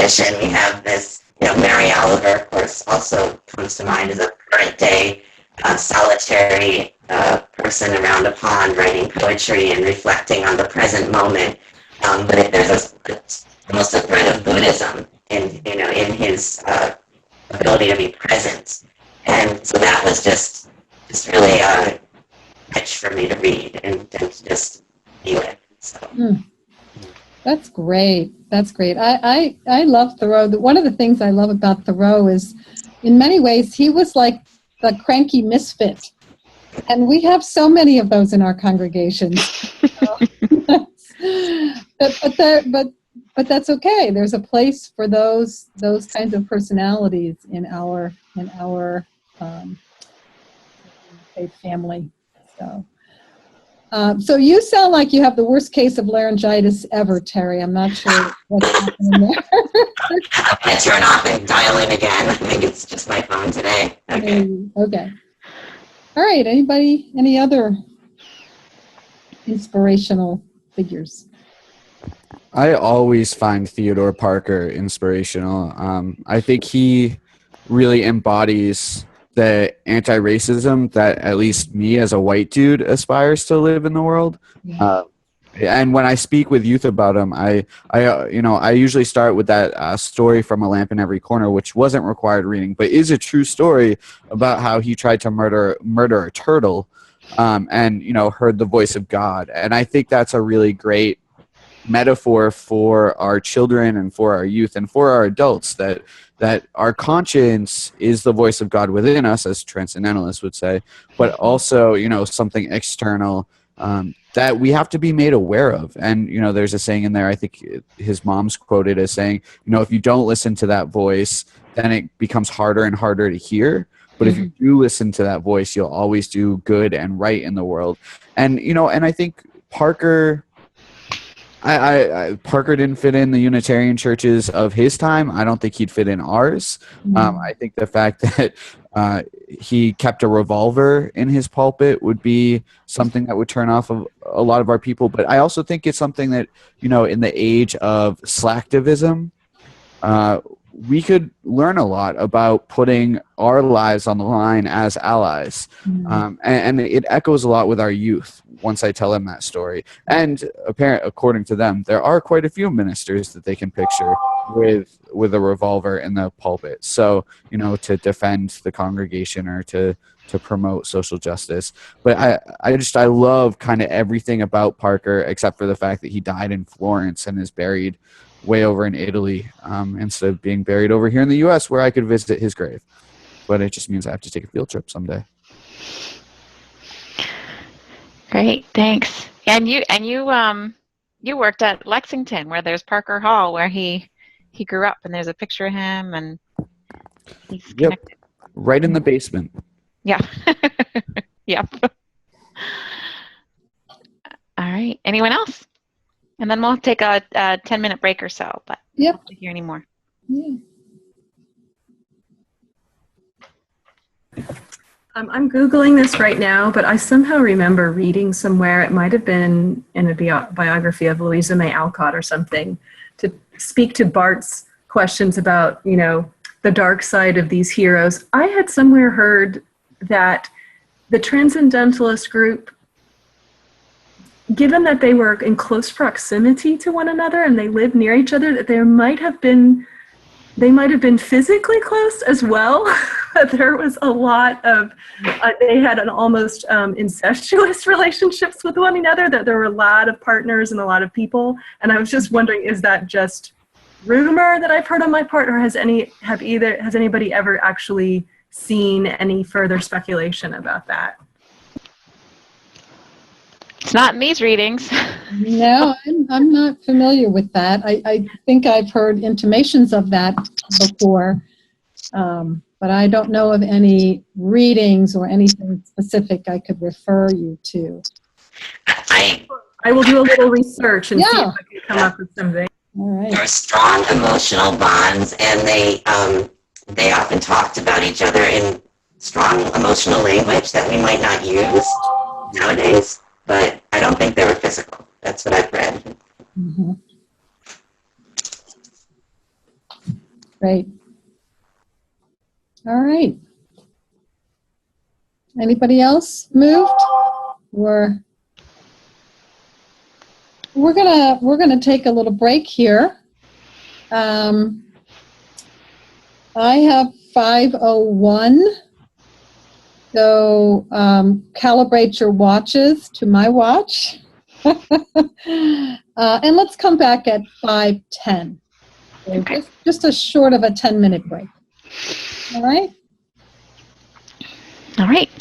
addition, we have this, Mary Oliver, of course, also comes to mind as a current day solitary person around a pond writing poetry and reflecting on the present moment. But there's almost a thread of Buddhism in his ability to be present. And so that was just really rich for me to read and just be with. So. That's great. That's great. I love Thoreau. One of the things I love about Thoreau is, in many ways, he was like the cranky misfit. And we have so many of those in our congregations. But that's okay. There's a place for those kinds of personalities in our faith family. So you sound like you have the worst case of laryngitis ever, Terry. I'm not sure what's happening there. I'm going to turn off and dial in again. I think it's just my phone today. Okay. Okay. All right. Anybody? Any other inspirational figures? I always find Theodore Parker inspirational. I think he really embodies the anti-racism that at least me as a white dude aspires to live in the world. And when I speak with youth about him, I usually start with that story from A Lamp in Every Corner, which wasn't required reading, but is a true story about how he tried to murder a turtle, and heard the voice of God. And I think that's a really great metaphor for our children and for our youth and for our adults, that our conscience is the voice of God within us, as transcendentalists would say, but also something external that we have to be made aware of. And there's a saying in there, I think his mom's quoted as saying, if you don't listen to that voice, then it becomes harder and harder to hear. But if you do listen to that voice, you'll always do good and right in the world. And and I think Parker Parker didn't fit in the Unitarian churches of his time. I don't think he'd fit in ours. I think the fact that he kept a revolver in his pulpit would be something that would turn off a lot of our people. But I also think it's something that, in the age of slacktivism, we could learn a lot about putting our lives on the line as allies. And it echoes a lot with our youth once I tell them that story. And according to them, there are quite a few ministers that they can picture with a revolver in the pulpit. So, to defend the congregation or to promote social justice. But I love kind of everything about Parker, except for the fact that he died in Florence and is buried way over in Italy, instead of being buried over here in the U.S. where I could visit his grave. But it just means I have to take a field trip someday. Great, thanks. And you worked at Lexington, where there's Parker Hall, where he grew up, and there's a picture of him, and he's connected. Yep, right in the basement. Yeah. Yep. All right. Anyone else? And then we'll take a 10-minute break or so, but I don't hear any more. Yeah. I'm Googling this right now, but I somehow remember reading somewhere, it might have been in a biography of Louisa May Alcott or something, to speak to Bart's questions about, the dark side of these heroes. I had somewhere heard that the Transcendentalist group, given that they were in close proximity to one another and they lived near each other, that they might have been physically close as well. There was a lot of, they had an almost incestuous relationships with one another, that there were a lot of partners and a lot of people. And I was just wondering, is that just rumor that I've heard on my part, or has anybody ever actually seen any further speculation about that? It's not in these readings. No, I'm not familiar with that. I think I've heard intimations of that before, but I don't know of any readings or anything specific I could refer you to. I will do a little research and see if I can come up with something. All right. There were strong emotional bonds, and they often talked about each other in strong emotional language that we might not use nowadays. But I don't think they were physical. That's what I've read. Great. All right. Anybody else moved? We're gonna take a little break here. I have 5:01. So calibrate your watches to my watch. And let's come back at 5:10. So Okay. just a short of a 10-minute break. All right? All right.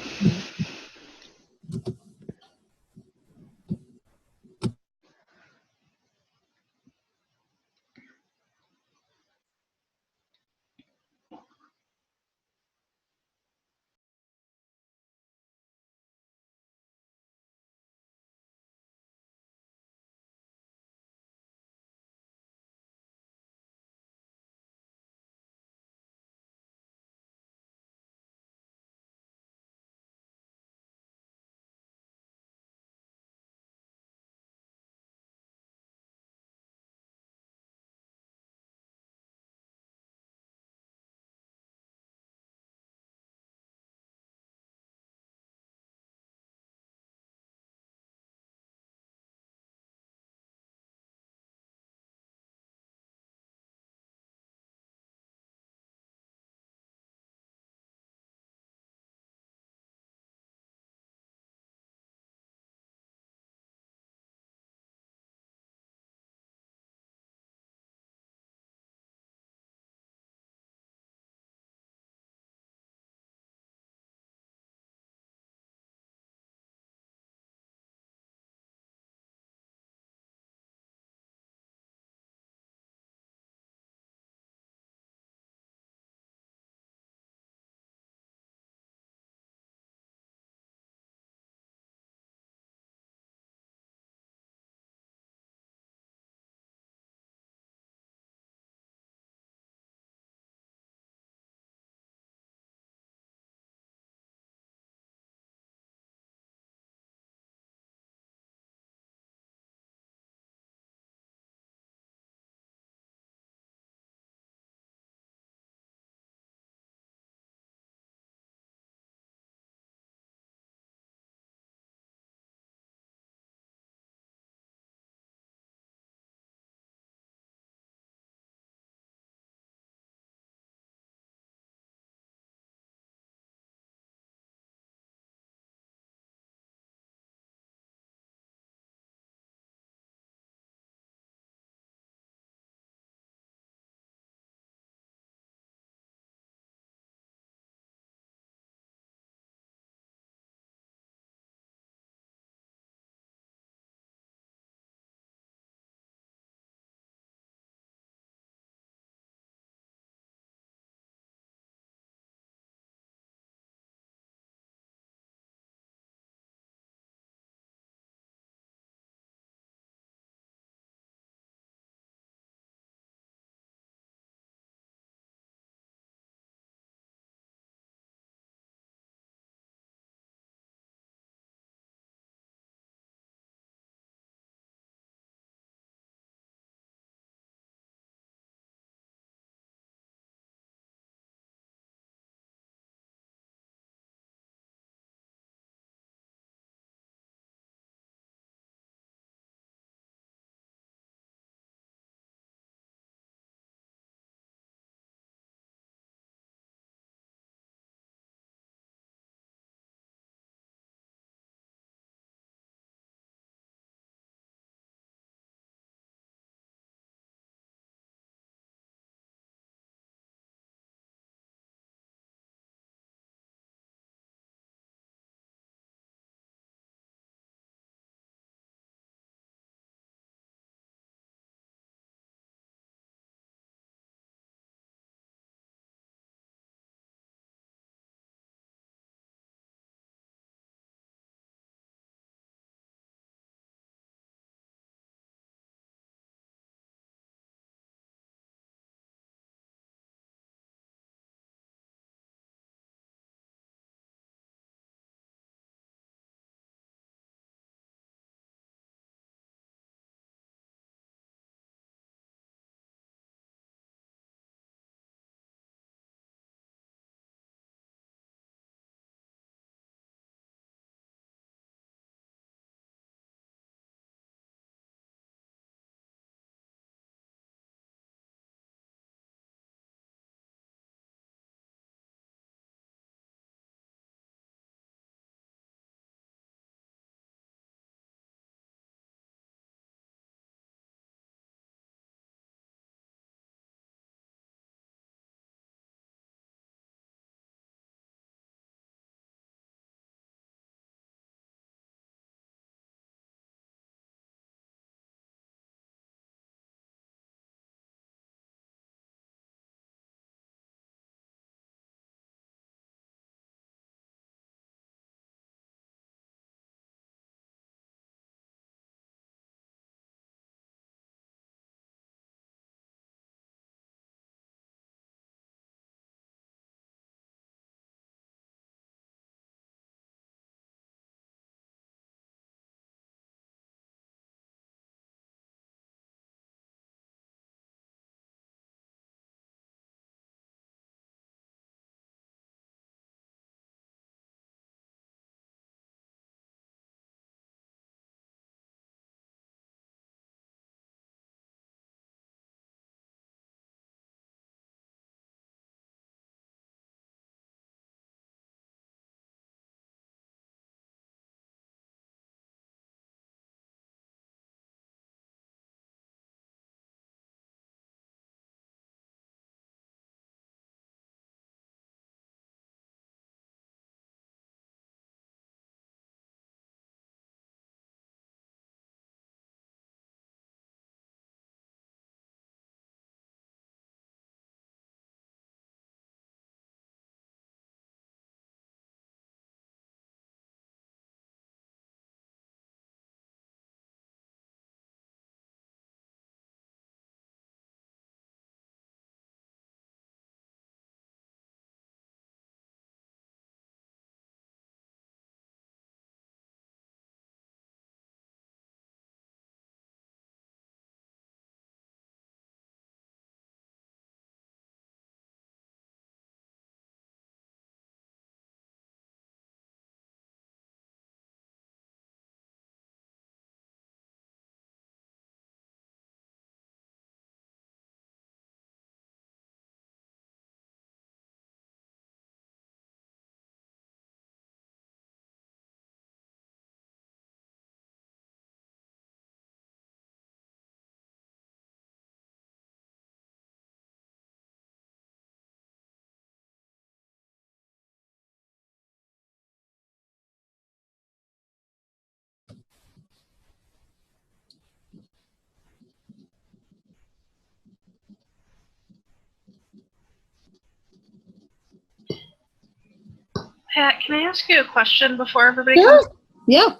Pat, can I ask you a question before everybody Sure. comes? Yeah.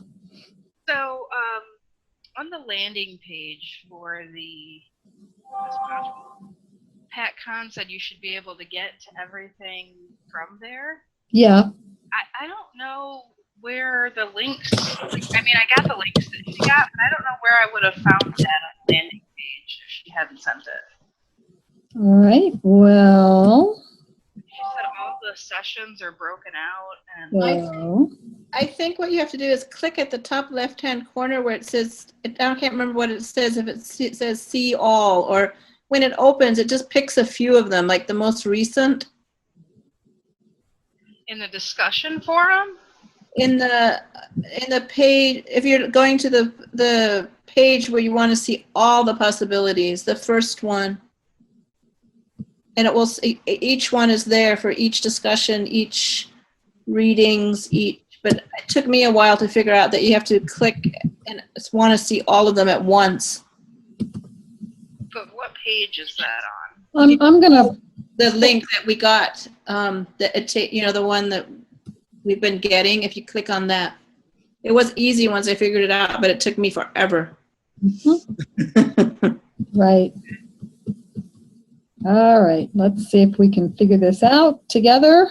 So, on the landing page for this module, Pat Kahn said you should be able to get to everything from there. Yeah. I don't know where the links, I mean, I got the links that she got, but I don't know where I would have found that on the landing page if she hadn't sent it. All right. Well. She said all the sessions are broken out. And Well. I think what you have to do is click at the top left-hand corner where it says, I can't remember what it says, if it says see all, or when it opens, it just picks a few of them, like the most recent. in the discussion forum? In the page, if you're going to the page where you want to see all the possibilities, the first one, and it will, each one is there for each discussion, each readings, but it took me a while to figure out that you have to click and want to see all of them at once. But what page is that on? I'm gonna. The link that we got, the one that we've been getting, if you click on that. It was easy once I figured it out, but it took me forever. Right. All right. Let's see if we can figure this out together.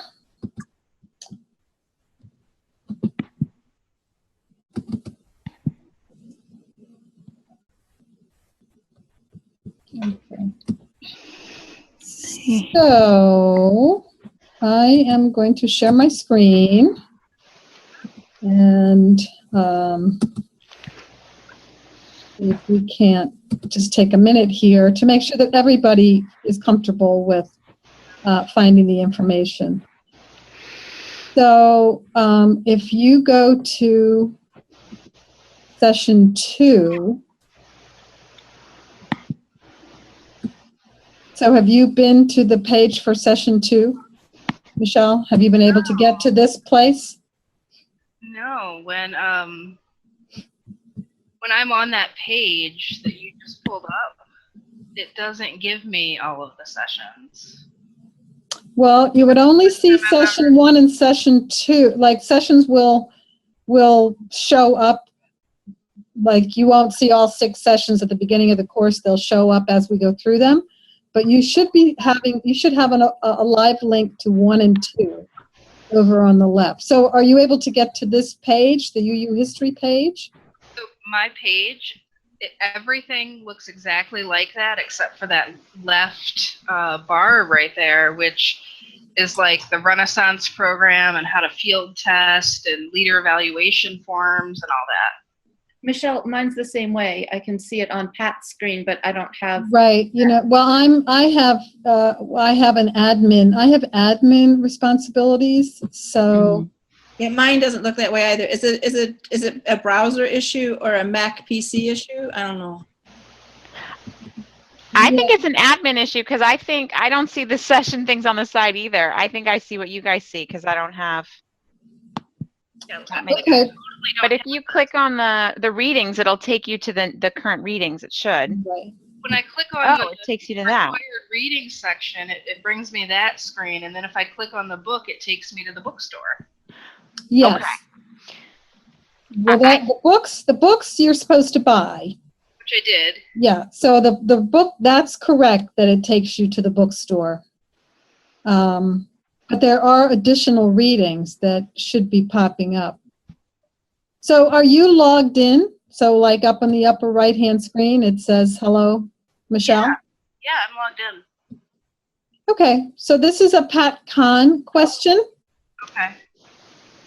Okay. So I am going to share my screen, and if we can't just take a minute here to make sure that everybody is comfortable with finding the information. So if you go to session 2, so have you been to the page for session 2, Michelle? Have you been able to get to this place? No, when I'm on that page that you just pulled up, it doesn't give me all of the sessions. Well, you would only see session 1 and session 2. Like sessions will show up. Like you won't see all 6 sessions at the beginning of the course. They'll show up as we go through them. But you should have a live link to 1 and 2 over on the left. So are you able to get to this page, the UU History page? So my page, everything looks exactly like that except for that left bar right there, which is like the Renaissance program and how to field test and leader evaluation forms and all that. Michelle, mine's the same way. I can see it on Pat's screen, but I don't have. Right. You know, well, I have an admin. I have admin responsibilities. So. Yeah, mine doesn't look that way either. Is it a browser issue or a Mac PC issue? I don't know. I think it's an admin issue because I don't see the session things on the side either. I think I see what you guys see because I don't have. Okay. But if you click on the readings, it'll take you to the current readings. It should. Right. When I click on it takes you to that. required reading section, it brings me that screen, and then if I click on the book, it takes me to the bookstore. Yes. Okay. Well, the books you're supposed to buy. Which I did. Yeah. So the book, that's correct that it takes you to the bookstore. But there are additional readings that should be popping up. So are you logged in? So like up on the upper right-hand screen, it says, hello, Michelle? Yeah, I'm logged in. Okay. So this is a Pat Kahn question. Okay.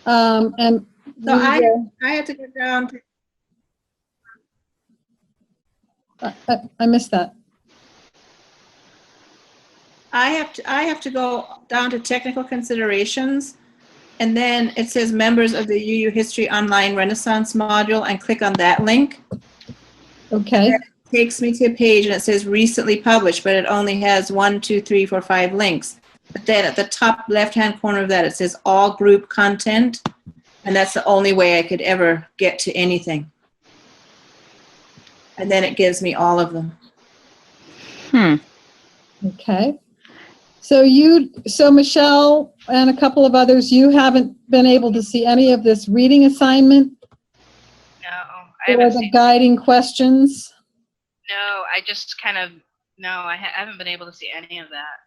And so I had to go down to. I missed that. I have to go down to technical considerations, and then it says members of the UU History Online Renaissance module, and click on that link. Okay. It takes me to a page and it says recently published, but it only has 1, 2, 3, 4, 5 links. But then at the top left-hand corner of that, it says all group content, and that's the only way I could ever get to anything. And then it gives me all of them. Okay. So Michelle, and a couple of others, you haven't been able to see any of this reading assignment No, I or haven't the seen. guiding questions? No, I just kind of no. I haven't been able to see any of that.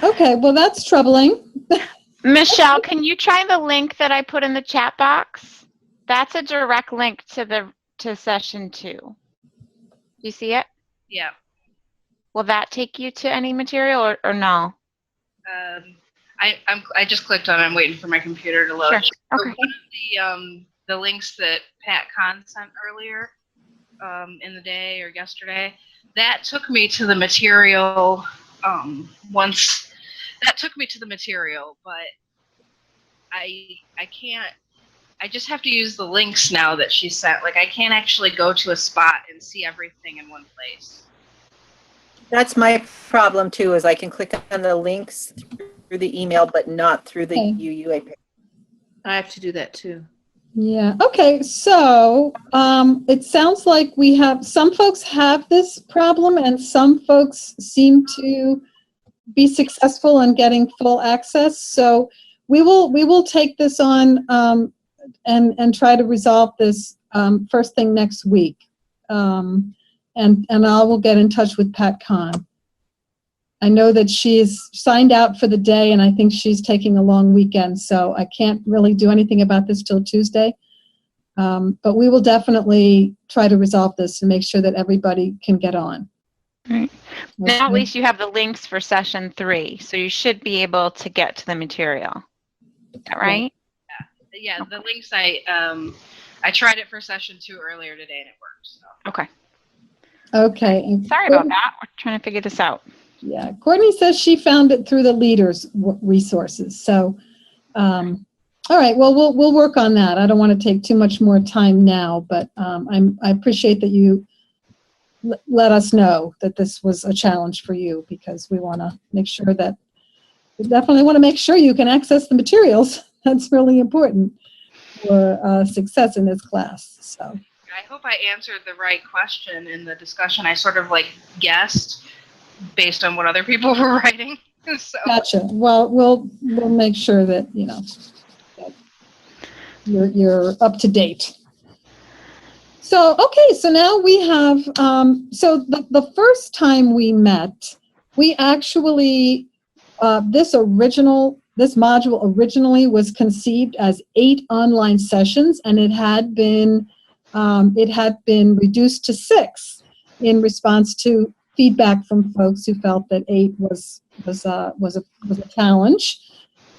Okay, well, that's troubling. Michelle, can you try the link that I put in the chat box? That's a direct link to session 2. You see it? Yeah. Will that take you to any material or no? I just clicked on it. I'm waiting for my computer to load. Sure. But Okay. one of the links that Pat Kahn sent earlier in the day or yesterday, that took me to the material once. That took me to the material, but I can't. I just have to use the links now that she sent. Like, I can't actually go to a spot and see everything in one place. That's my problem too, is I can click on the links through the email, but not through the Okay. UUA page. I have to do that too. Yeah, okay, so it sounds like we have, some folks have this problem and some folks seem to be successful in getting full access. So we will take this on and try to resolve this first thing next week. And I will get in touch with Pat Kahn. I know that she's signed out for the day and I think she's taking a long weekend, so I can't really do anything about this till Tuesday. But we will definitely try to resolve this and make sure that everybody can get on. Right. Now at least you have the links for session 3, so you should be able to get to the material. Is that right? Yeah, the links I tried it for session 2 earlier today and it worked. So. Okay. Okay. And sorry about that. We're trying to figure this out. Yeah, Courtney says she found it through the leaders' resources. So, all right. Well, we'll work on that. I don't want to take too much more time now, but I appreciate that you let us know that this was a challenge for you, because we want to make sure that we definitely want to make sure you can access the materials. That's really important for success in this class. So I hope I answered the right question in the discussion. I sort of like guessed based on what other people were writing. So. Gotcha. Well, we'll make sure that that you're up to date. So okay, so now we have so the first time we met, we actually this module originally was conceived as 8 online sessions, and it had been reduced to 6 in response to feedback from folks who felt that 8 was a challenge.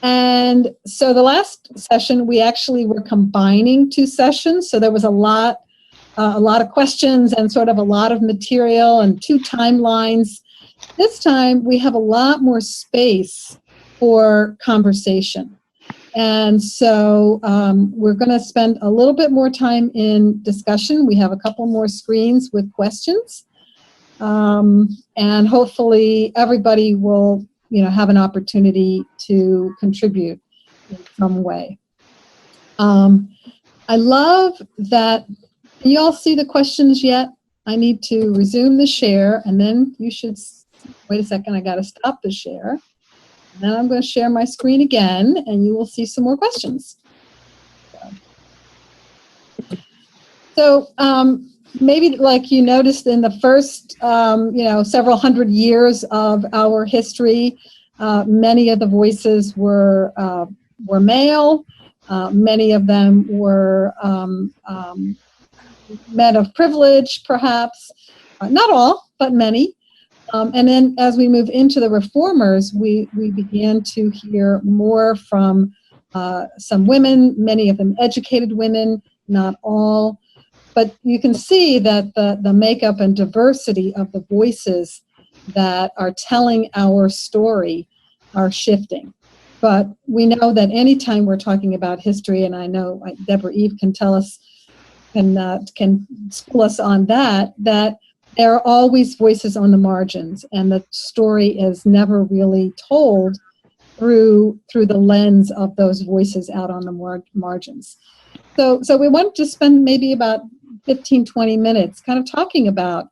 And so the last session, we actually were combining 2 sessions, so there was a lot of questions and sort of a lot of material and 2 timelines. This time we have a lot more space for conversation. And so we're going to spend a little bit more time in discussion. We have a couple more screens with questions. And hopefully everybody will, have an opportunity to contribute in some way. I love that. Can you all see the questions yet? I need to resume the share, and then you should, wait a second, I got to stop the share. And then I'm going to share my screen again, and you will see some more questions. So maybe like you noticed in the first, several hundred years of our history, many of the voices were male. Many of them were men of privilege, perhaps. Not all, but many. And then as we move into the reformers, we began to hear more from some women, many of them educated women, not all. But you can see that the makeup and diversity of the voices that are telling our story are shifting. But we know that anytime we're talking about history, and I know Deborah Eve can tell us, can school us on that there are always voices on the margins, and the story is never really told through the lens of those voices out on the margins. So we want to spend maybe about 15, 20 minutes kind of talking about,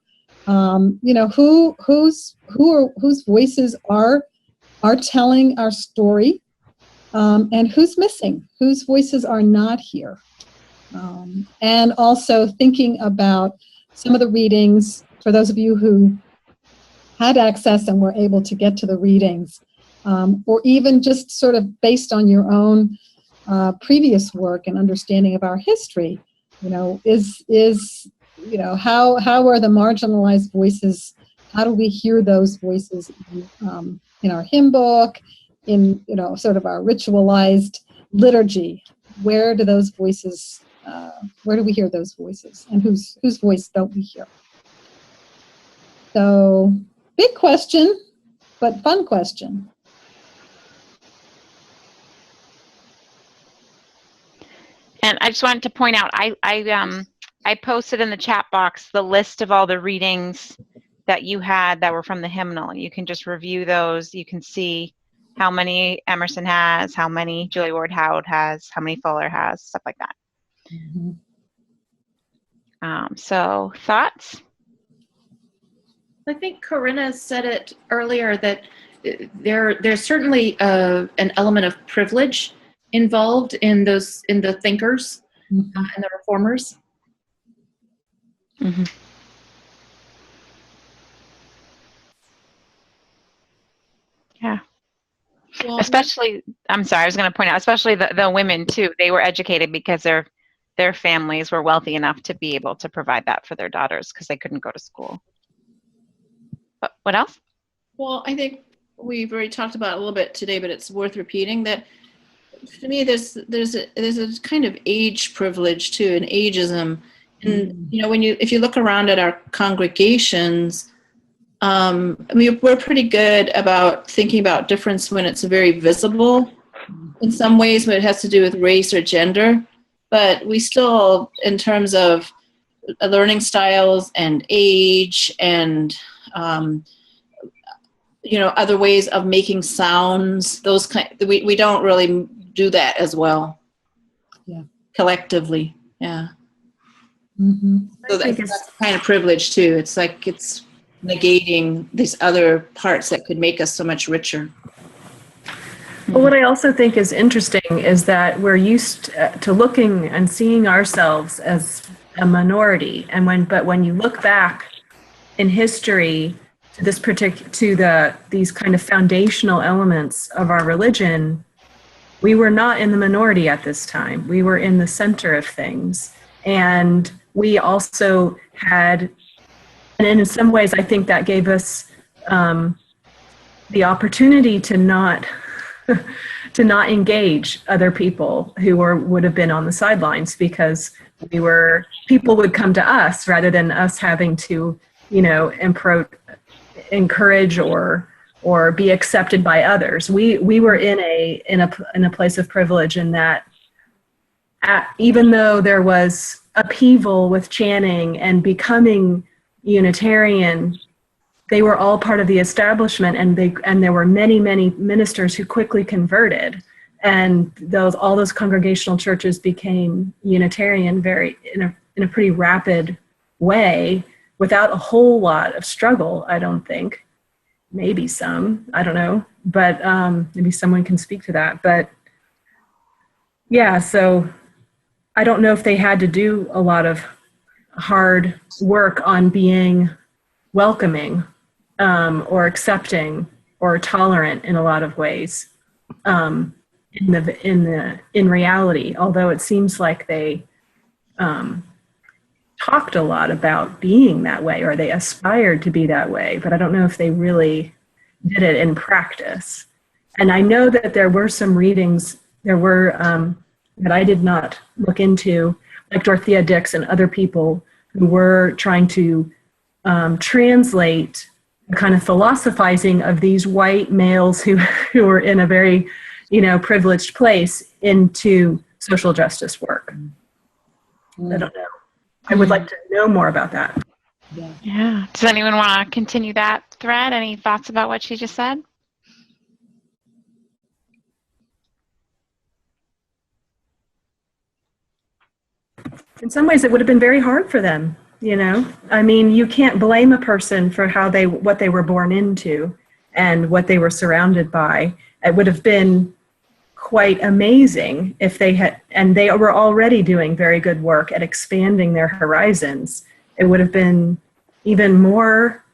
whose voices are telling our story, and who's missing, whose voices are not here. And also thinking about some of the readings, for those of you who had access and were able to get to the readings, or even just sort of based on your own previous work and understanding of our history, how are the marginalized voices, how do we hear those voices in our hymn book, in sort of our ritualized liturgy? Where do those voices, where do we hear those voices, and whose voice don't we hear? So, big question, but fun question. And I just wanted to point out, I posted in the chat box the list of all the readings that you had that were from the hymnal. You can just review those. You can see how many Emerson has, how many Julie Ward Howe has, how many Fuller has, stuff like that. Mm-hmm. So thoughts? I think Corinna said it earlier that there's certainly an element of privilege involved in the thinkers and the reformers. Mm-hmm. Yeah. Well, especially, I'm sorry, I was going to point out, especially the women too. They were educated because their families were wealthy enough to be able to provide that for their daughters because they couldn't go to school. But what else? Well, I think we've already talked about it a little bit today, but it's worth repeating that to me there's a kind of age privilege too, and ageism. And if you look around at our congregations, we're pretty good about thinking about difference when it's very visible in some ways when it has to do with race or gender, but we still, in terms of learning styles and age and other ways of making sounds, those we don't really do that as well. Yeah. Collectively. Yeah. Mm-hmm. So that's kind of privilege too. It's like it's negating these other parts that could make us so much richer. Well, what I also think is interesting is that we're used to looking and seeing ourselves as a minority, and when you look back in history to these kind of foundational elements of our religion, we were not in the minority at this time. We were in the center of things, and we also had, and in some ways, I think that gave us the opportunity to not engage other people who would have been on the sidelines, because people would come to us rather than us having to, encourage or be accepted by others. We were in a place of privilege in that, even though there was upheaval with Channing and becoming Unitarian, they were all part of the establishment, and there were many ministers who quickly converted, and all those congregational churches became Unitarian in a pretty rapid way, without a whole lot of struggle. I don't think. Maybe some, I don't know, but maybe someone can speak to that. But yeah, so I don't know if they had to do a lot of hard work on being welcoming or accepting or tolerant in a lot of ways in reality, although it seems like they talked a lot about being that way, or they aspired to be that way, but I don't know if they really did it in practice. And I know that there were some readings, that I did not look into, like Dorothea Dix and other people who were trying to translate the kind of philosophizing of these white males who were in a very, privileged place into social justice work. I don't know. I would like to know more about that. Yeah. Does anyone want to continue that thread? Any thoughts about what she just said? In some ways, it would have been very hard for them. I mean, you can't blame a person for what they were born into and what they were surrounded by. It would have been quite amazing if they had, and they were already doing very good work at expanding their horizons. It would have been even more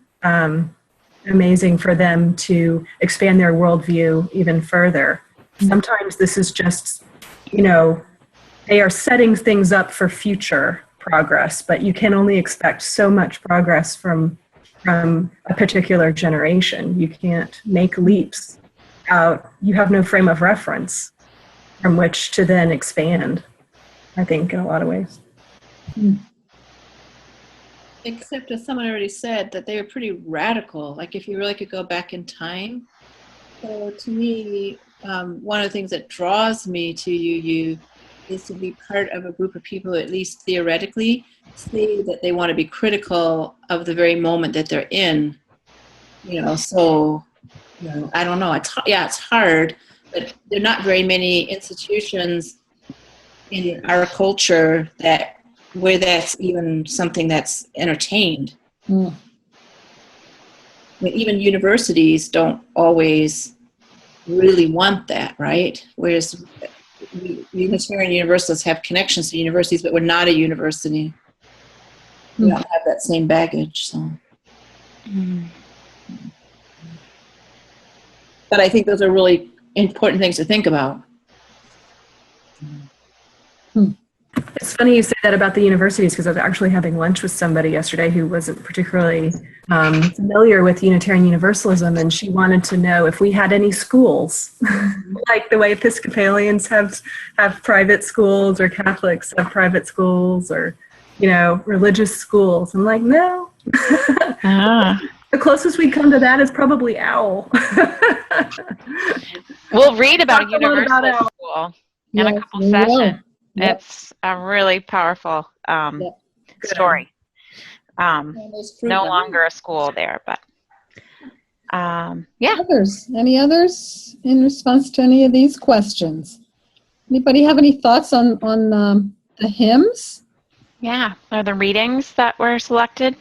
amazing for them to expand their worldview even further. Sometimes this is just, you know, they are setting things up for future progress, but you can only expect so much progress from a particular generation. You can't make leaps out. You have no frame of reference from which to then expand, I think, in a lot of ways. Except, as someone already said, that they were pretty radical. Like, if you really could go back in time. So to me, one of the things that draws me to UU is to be part of a group of people who, at least theoretically, say that they want to be critical of the very moment that they're in. You know, so, you know, I don't know. It's hard, but there are not very many institutions in our culture where that's even something that's entertained. I mean, even universities don't always really want that, right? Whereas Unitarian Universalists have connections to universities, but we're not a university. We don't have that same baggage. So, but I think those are really important things to think about. It's funny you say that about the universities, because I was actually having lunch with somebody yesterday who wasn't particularly familiar with Unitarian Universalism, and she wanted to know if we had any schools, like the way Episcopalians have private schools, or Catholics have private schools, or, you know, religious schools. I'm like, no. The closest we come to that is probably OWL. We'll read about a universalist school in a couple sessions. Yep. It's a really powerful story. No longer a school there, but yeah. Any others in response to any of these questions? Anybody have any thoughts on the hymns? Yeah, are the readings that were selected?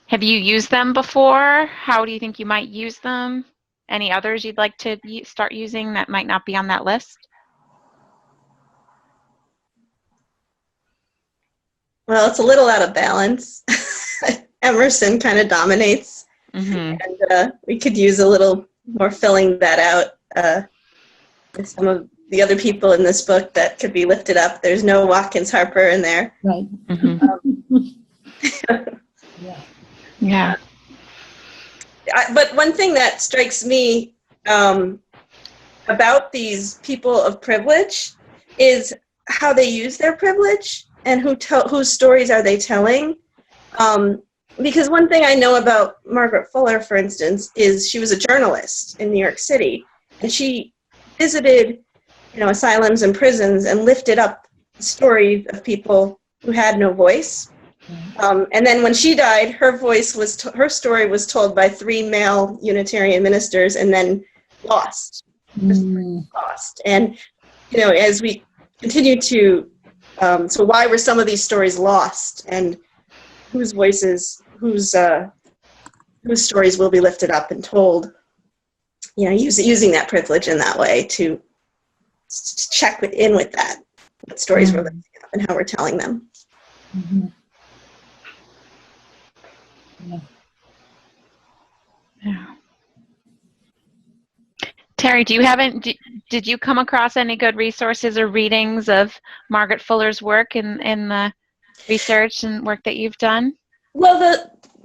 Have you used them before? How do you think you might use them? Any others you'd like to start using that might not be on that list? Well, it's a little out of balance. Emerson kind of dominates, and we could use a little more filling that out with some of the other people in this book that could be lifted up. There's no Watkins Harper in there. Right. Yeah. But one thing that strikes me about these people of privilege is how they use their privilege. And whose stories are they telling? Because one thing I know about Margaret Fuller, for instance, is she was a journalist in New York City, and she visited, you know, asylums and prisons and lifted up the story of people who had no voice. And then when she died, her story was told by 3 male Unitarian ministers, and then lost. Lost. And you know, as we continue to so why were some of these stories lost, and whose voices, whose stories will be lifted up and told? You know, using that privilege in that way to check in with that, what stories we're lifting up and how we're telling them. Yeah. Terry, did you come across any good resources or readings of Margaret Fuller's work in the research and work that you've done? Well,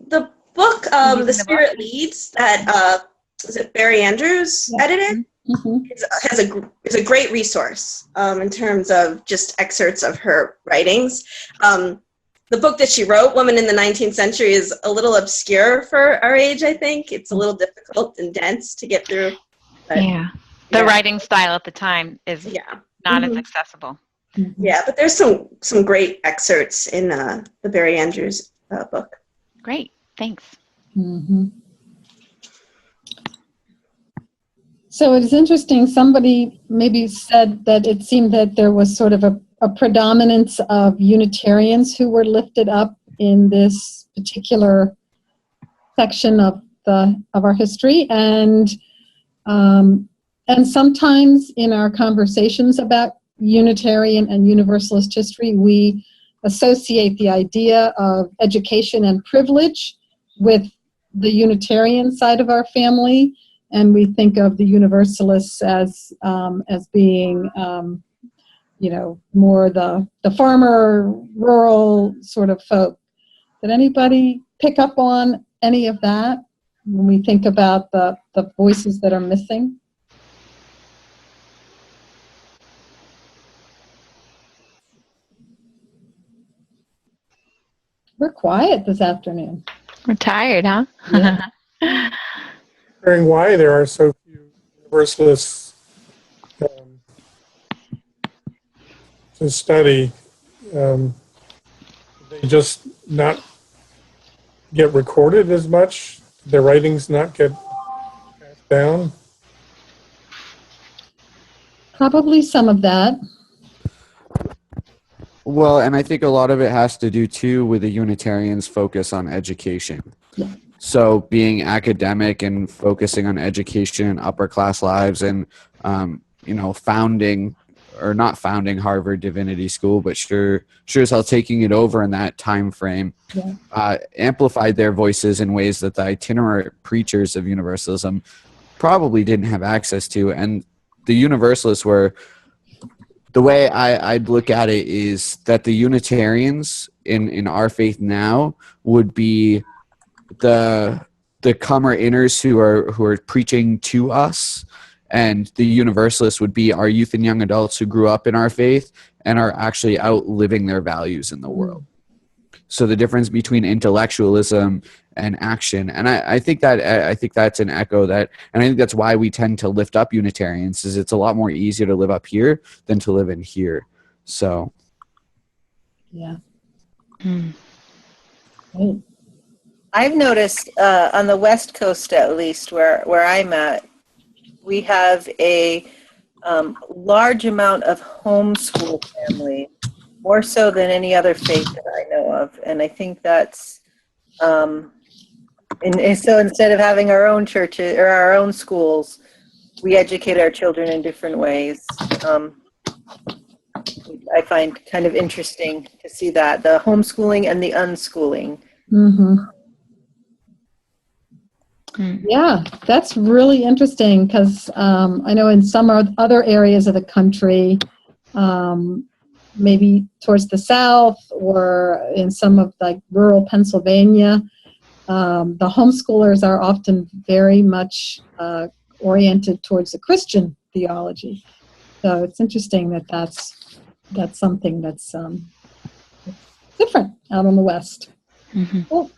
the book, The Spirit Leads, that is it Barry Andrews edited, is a great resource in terms of just excerpts of her writings. The book that she wrote, Woman in the 19th Century, is a little obscure for our age, I think. It's a little difficult and dense to get through. But, the writing style at the time is not as accessible. Yeah, but there's some great excerpts in the Barry Andrews book. Great, thanks. So it's interesting, somebody maybe said that it seemed that there was sort of a predominance of Unitarians who were lifted up in this particular section of our history, and And sometimes in our conversations about Unitarian and Universalist history, we associate the idea of education and privilege with the Unitarian side of our family, and we think of the Universalists as being, more the farmer, rural sort of folk. Did anybody pick up on any of that when we think about the voices that are missing? We're quiet this afternoon. We're tired, huh? Yeah. Wondering why there are so few Universalists to study. They just not get recorded as much? Their writings not get passed down? Probably some of that. Well, and I think a lot of it has to do too with the Unitarians' focus on education. Yeah. So being academic and focusing on education and upper class lives and, founding or not founding Harvard Divinity School, but sure as hell taking it over in that time frame, amplified their voices in ways that the itinerant preachers of Universalism probably didn't have access to. And the Universalists were, the way I'd look at it is that the Unitarians in our faith now would be the comer inners who are preaching to us, and the Universalists would be our youth and young adults who grew up in our faith and are actually out living their values in the world. So the difference between intellectualism and action, and I think that's an echo that, and I think that's why we tend to lift up Unitarians, is it's a lot more easier to live up here than to live in here. So, yeah. I've noticed on the West Coast, at least where I'm at, we have a large amount of homeschool family, more so than any other faith that I know of. And I think that's, and so instead of having our own churches or our own schools, we educate our children in different ways. I find kind of interesting to see that, the homeschooling and the unschooling. Mm-hmm. Yeah, that's really interesting because I know in some other areas of the country, maybe towards the south or in some of like rural Pennsylvania, the homeschoolers are often very much oriented towards the Christian theology. So it's interesting that that's something that's different out on the West. Mm-hmm. Cool.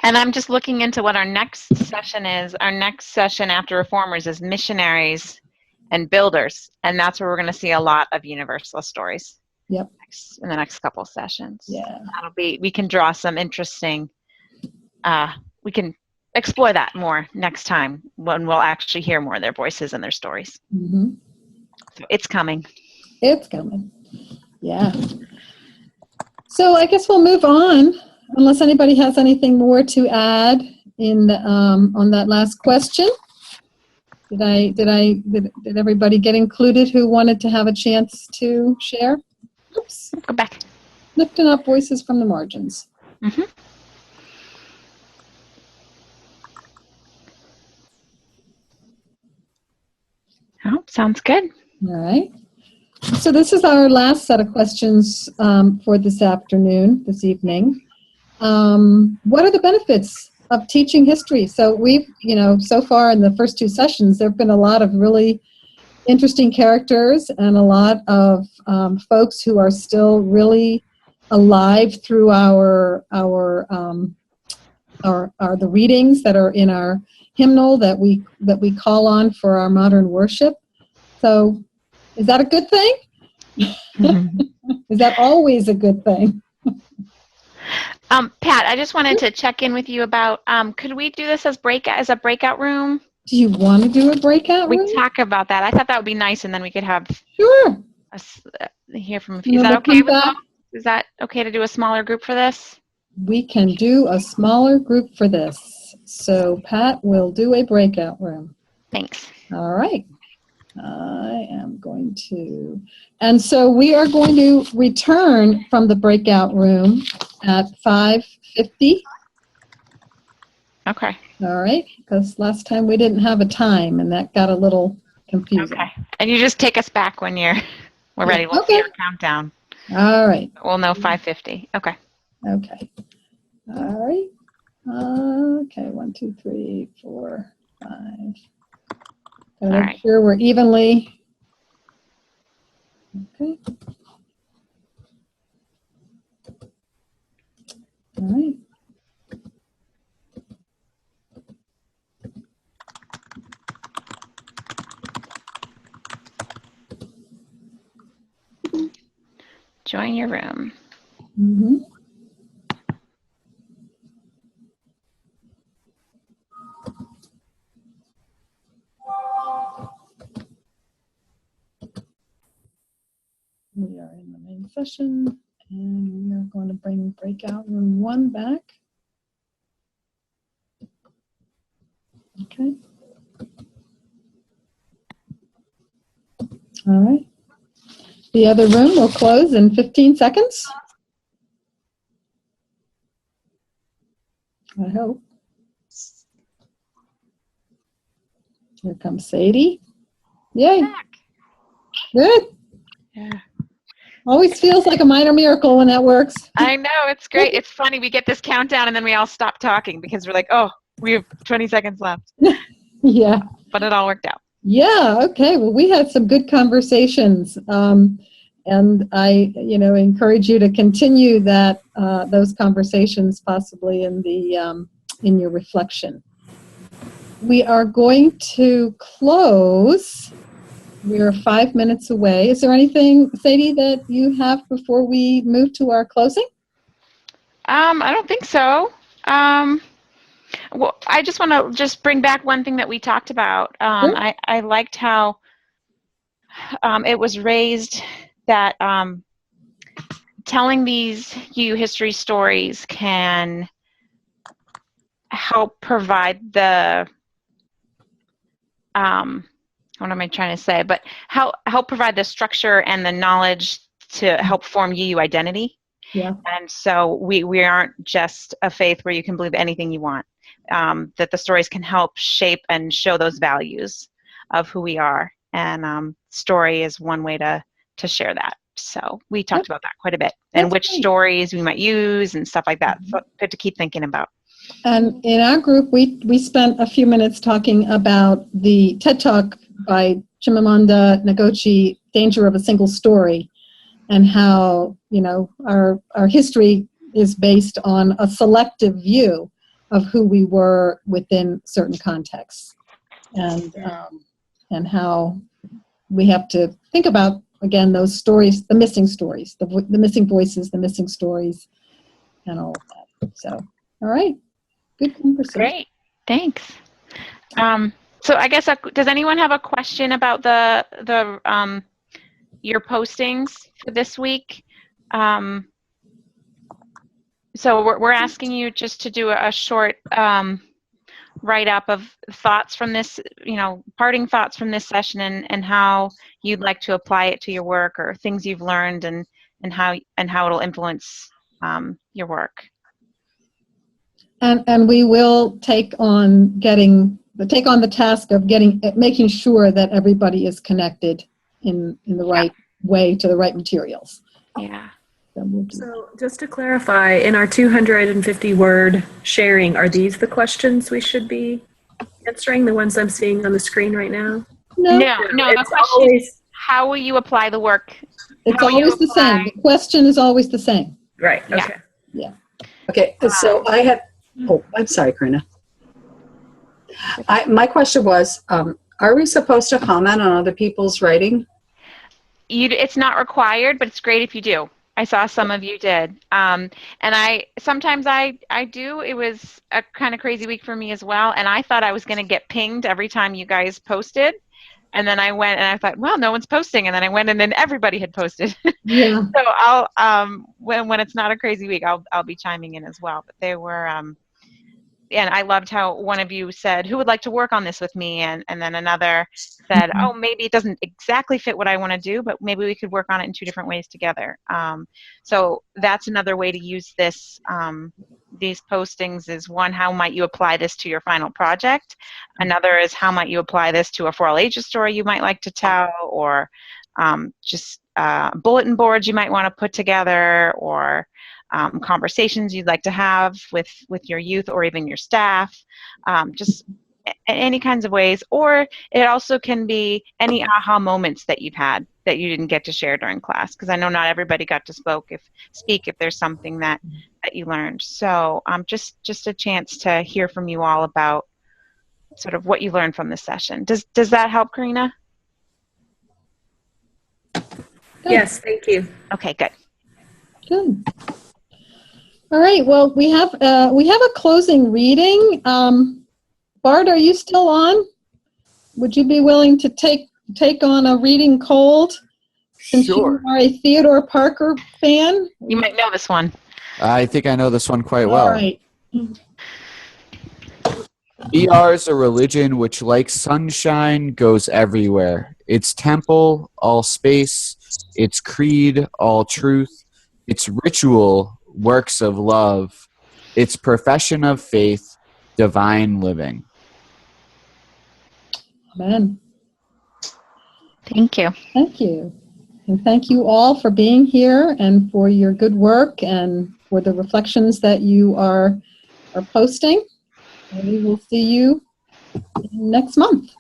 And I'm just looking into what our next session is. Our next session after Reformers is missionaries and builders. And that's where we're going to see a lot of Universalist stories. Yep. In the next couple of sessions. Yeah. We can draw some interesting, we can explore that more next time when we'll actually hear more of their voices and their stories. Mm-hmm. So it's coming. It's coming. Yeah. So I guess we'll move on. Unless anybody has anything more to add in on that last question. Did everybody get included who wanted to have a chance to share? Oops. Go back. Lifting up voices from the margins. Mm-hmm. Oh, sounds good. All right. So this is our last set of questions for this evening. What are the benefits of teaching history? So we've, so far in the first two sessions, there have been a lot of really interesting characters and a lot of folks who are still really alive through the readings that are in our hymnal that we call on for our modern worship. So is that a good thing? Mm-hmm. Is that always a good thing? Pat, I just wanted to check in with you about, could we do this as a breakout room? Do you want to do a breakout room? We talk about that. I thought that would be nice, and then we could have hear from a few. Is that okay with you? Is that okay to do a smaller group for this? We can do a smaller group for this. So Pat will do a breakout room. Thanks. All right. I am going to, and so we are going to return from the breakout room at 5:50. Okay. All right, because last time we didn't have a time, and that got a little confusing. Okay. And you just take us back when we're ready. We'll see our countdown. All right. We'll know 5:50. Okay. Okay. All right. Okay, 1, 2, 3, 4, 5. Gotta make sure we're evenly. Okay. All right. Join your room. Mm-hmm. We are in the main session, and we are going to bring breakout room 1 back. Okay. All right. The other room will close in 15 seconds. I hope. Here comes Sadie. Yay. Good. Yeah. Always feels like a minor miracle when that works. I know, it's great. It's funny. We get this countdown and then we all stop talking because we're like, oh, we have 20 seconds left. Yeah. But it all worked out. Yeah. Okay. Well, we had some good conversations, and I, encourage you to continue that those conversations, possibly in the in your reflection. We are going to close. We are 5 minutes away. Is there anything, Sadie, that you have before we move to our closing? I don't think so. Well, I just want to just bring back one thing that we talked about. Sure. I liked how it was raised that telling these history stories can help provide the what am I trying to say? But help provide the structure and the knowledge to help form UU identity. Yeah. And so we aren't just a faith where you can believe anything you want. That the stories can help shape and show those values of who we are. And story is one way to share that. So we talked about that quite a bit. And which stories we might use and stuff like that. So good to keep thinking about. And in our group, we spent a few minutes talking about the TED Talk by Chimamanda Ngozi, Danger of a Single Story, and how, our history is based on a selective view of who we were within certain contexts, and how we have to think about, again, those stories, the missing stories, the missing voices, the missing stories, and all of that. So, all right. Good conversation. Great, thanks. So I guess, does anyone have a question about your postings for this week? So we're asking you just to do a short write-up of thoughts from this, parting thoughts from this session, and how you'd like to apply it to your work, or things you've learned, and how it'll influence your work. And we will take on the task of making sure that everybody is connected in the right way to the right materials. Yeah. So just to clarify, in our 250-word sharing, are these the questions we should be answering, the ones I'm seeing on the screen right now? No. The question is, how will you apply the work? It's always the same. The question is always the same. Right. Okay. Yeah. Okay. So I had. Oh, I'm sorry, Karina. My question was, are we supposed to comment on other people's writing? It's not required, but it's great if you do. I saw some of you did. And sometimes I do. It was a kind of crazy week for me as well. And I thought I was going to get pinged every time you guys posted. And then I went and I thought, well, no one's posting. And then I went and then everybody had posted. Yeah. So I'll, when it's not a crazy week, I'll be chiming in as well. But they were, and I loved how one of you said, who would like to work on this with me? And then another said, oh, maybe it doesn't exactly fit what I want to do, but maybe we could work on it in 2 different ways together. So that's another way to use this, these postings is, one, how might you apply this to your final project? Another is, how might you apply this to a for all ages story you might like to tell, or just bulletin boards you might want to put together, or conversations you'd like to have with your youth or even your staff, just any kinds of ways. Or it also can be any aha moments that you've had that you didn't get to share during class, because I know not everybody got to speak if there's something that you learned. So just a chance to hear from you all about sort of what you learned from this session. Does that help, Karina? Yes, thank you. Okay, good. Good. All right. Well, we have a closing reading. Bart, are you still on? Would you be willing to take on a reading cold? Since Sure. you are a Theodore Parker fan. You might know this one. I think I know this one quite well. All right. BR is a religion which, like sunshine, goes everywhere. Its temple, all space. Its creed, all truth. Its ritual, works of love. Its profession of faith, divine living. Amen. Thank you. Thank you. And thank you all for being here and for your good work and for the reflections that you are posting. And we will see you next month.